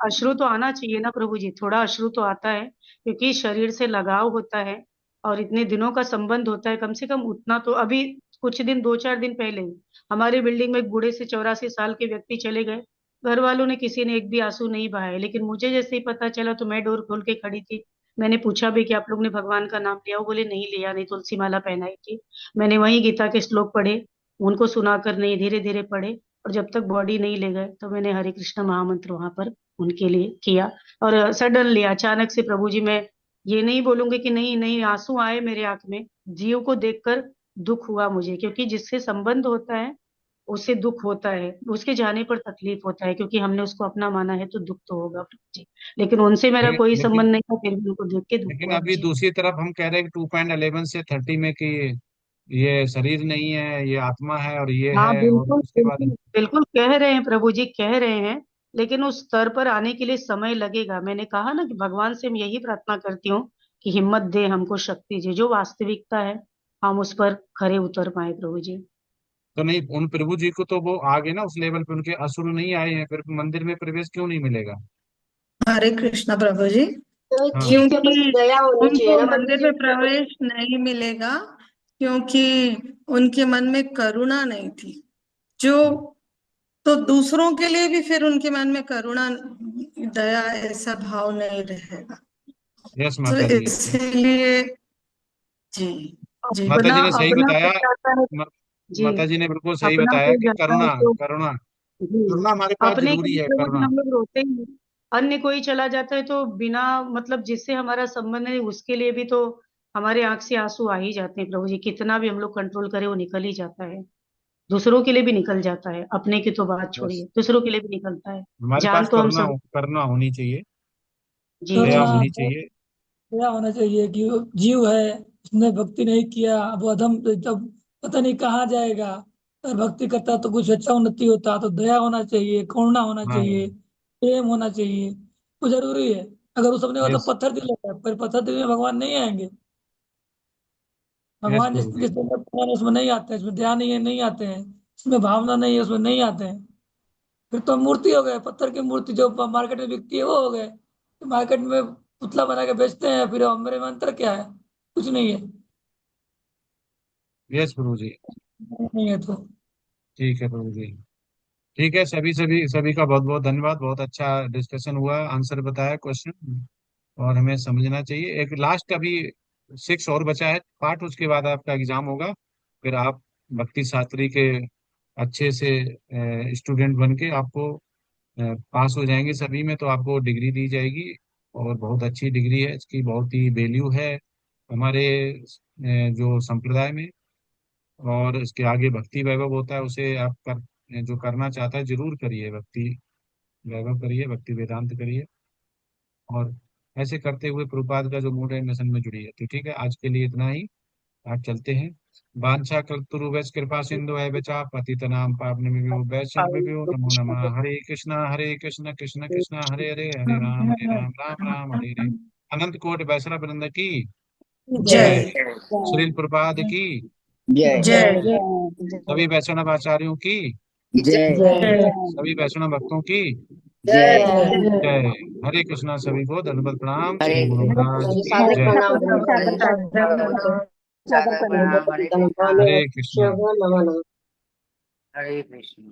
अश्रु तो आना चाहिए ना प्रभु जी, थोड़ा अश्रु तो आता है, क्योंकि शरीर से लगाव होता है और इतने दिनों का संबंध होता है, कम से कम उतना तो। अभी कुछ दिन, 2-4 दिन पहले ही हमारी बिल्डिंग में एक बूढ़े से 84 साल के व्यक्ति चले गए, घर वालों ने किसी ने एक भी आंसू नहीं बहाए, लेकिन मुझे जैसे ही पता चला तो मैं डोर खोल के खड़ी थी। मैंने पूछा भी कि आप लोग ने भगवान का नाम लिया? वो बोले नहीं लिया, नहीं तुलसी माला पहनाई थी। मैंने वही गीता के श्लोक पढ़े, उनको सुनाकर नहीं, धीरे धीरे पढ़े, और जब तक बॉडी नहीं ले गए तो मैंने हरे कृष्ण महामंत्र वहां पर उनके लिए किया। और सडनली अचानक से प्रभु जी, मैं ये नहीं बोलूंगी कि नहीं नहीं आंसू आए मेरे आंख में, जीव को देखकर दुख हुआ मुझे, क्योंकि जिससे संबंध होता है उससे दुख होता है, उसके जाने पर तकलीफ होता है, क्योंकि हमने उसको अपना माना है तो दुख तो होगा प्रभु जी। लेकिन उनसे मेरा लेकिन कोई लेकिन संबंध नहीं था, फिर भी उनको देख के दुख लेकिन हुआ अभी मुझे। दूसरी तरफ हम कह रहे हैं कि 2.11 से 30 में कि ये शरीर नहीं है, ये आत्मा है, और ये हाँ है, और बिल्कुल उसके बाद बिल्कुल बिल्कुल कह रहे हैं प्रभु जी, कह रहे हैं, लेकिन उस स्तर पर आने के लिए समय लगेगा। मैंने कहा ना कि भगवान से मैं यही प्रार्थना करती हूँ कि हिम्मत दे, हमको शक्ति दे, जो वास्तविकता है हम उस पर खरे उतर पाए प्रभु जी। तो नहीं, उन प्रभु जी को तो वो आ गए ना उस लेवल पे, उनके असुर नहीं आए हैं, फिर मंदिर में प्रवेश क्यों नहीं मिलेगा? हरे कृष्णा प्रभु जी। तो हाँ। जीव के ऊपर क्योंकि दया होनी चाहिए उनको ना प्रभु मंदिर जी। में प्रवेश नहीं मिलेगा, क्योंकि उनके मन में करुणा नहीं थी। जो तो दूसरों के लिए भी फिर उनके मन में करुणा, दया, ऐसा भाव नहीं रहेगा। यस तो माता जी। इसीलिए जी, जी। माता अपना जी ने सही अपना बताया। हो जाता है म- जी, माता जी ने बिल्कुल सही अपना बताया हो कि जाता है करुणा, तो करुणा, जी, करुणा हमारे पास अपने के जरूरी लिए है, प्रभु जी करुणा। हम लोग रोते ही हैं। अन्य कोई चला जाता है तो बिना मतलब जिससे हमारा संबंध है उसके लिए भी तो हमारे आंख से आंसू आ ही जाते हैं प्रभु जी, कितना भी हम लोग कंट्रोल करें वो निकल ही जाता है। दूसरों के लिए भी निकल जाता है, अपने की तो बात बस छोड़िए, दूसरों के लिए भी निकलता है। हमारे जान पास तो हम करुणा सब। करुणा होनी चाहिए, जी दया जी करुणा, जी। होनी चाहिए। क्या होना चाहिए कि वो जीव है, उसने भक्ति नहीं किया, अब अधम, जब पता नहीं कहाँ जाएगा। अगर भक्ति करता तो कुछ अच्छा उन्नति होता, तो दया होना चाहिए, करुणा होना हाँ। चाहिए, प्रेम होना चाहिए, वो जरूरी है। अगर वो सब नहीं होता, यस। पत्थर दिल होता है, पर पत्थर दिल में भगवान नहीं आएंगे। यस भगवान प्रभु जी। जिसके अंदर प्रेम है, उसमें नहीं आते हैं, इसमें ध्यान नहीं है, नहीं आते हैं, इसमें भावना नहीं है, उसमें नहीं आते हैं। फिर तो मूर्ति हो गए, पत्थर की मूर्ति जो मार्केट में बिकती है वो हो गए। तो मार्केट में पुतला बना के बेचते हैं, फिर मेरे में अंतर क्या है? कुछ नहीं है। यस प्रभु जी। नहीं है तो ठीक है प्रभु जी। ठीक है, सभी सभी सभी का बहुत बहुत धन्यवाद, बहुत अच्छा डिस्कशन हुआ, आंसर बताया क्वेश्चन, और हमें समझना चाहिए। एक लास्ट अभी 6 और बचा है पार्ट, उसके बाद आपका एग्जाम होगा, फिर आप भक्ति शास्त्री के अच्छे से स्टूडेंट बन के आपको पास हो जाएंगे सभी में, तो आपको डिग्री दी जाएगी, और बहुत अच्छी डिग्री है, इसकी बहुत ही वैल्यू है हमारे जो संप्रदाय में। और इसके आगे भक्ति वैभव होता है, उसे आप जो करना चाहता है जरूर करिए, भक्ति वैभव करिए, भक्ति वेदांत करिए, और ऐसे करते हुए प्रभुपाद का जो मूड है मिशन में जुड़िए। तो ठीक है, आज के लिए इतना ही, आप चलते हैं। वांछा कल्पतरुभ्यश्च कृपा सिंधु बचा पतितनाम पावनेभ्यो वैष्णवेभ्यो नमो नमः। हरे कृष्णा कृष्ण कृष्ण हरे हरे, हरे राम राम राम हरे हरे। अनंत कोटि वैष्णव वृंद की जय। जय, श्रील प्रभुपाद की जय जय, सभी वैष्णव आचार्यों की, जय जय, सभी वैष्णव भक्तों की जय। जय। जय। हरे कृष्णा, सभी को दंडवत प्रणाम, हरे श्री गुरु कृष्ण महाराज प्रभु की जी, सादर जय। प्रणाम प्रभु प्रभु जी, जी, सादर प्रणाम। सादर प्रणाम। हरे कृष्णा, हरे कृष्णा। नमो नमः। हरे कृष्ण।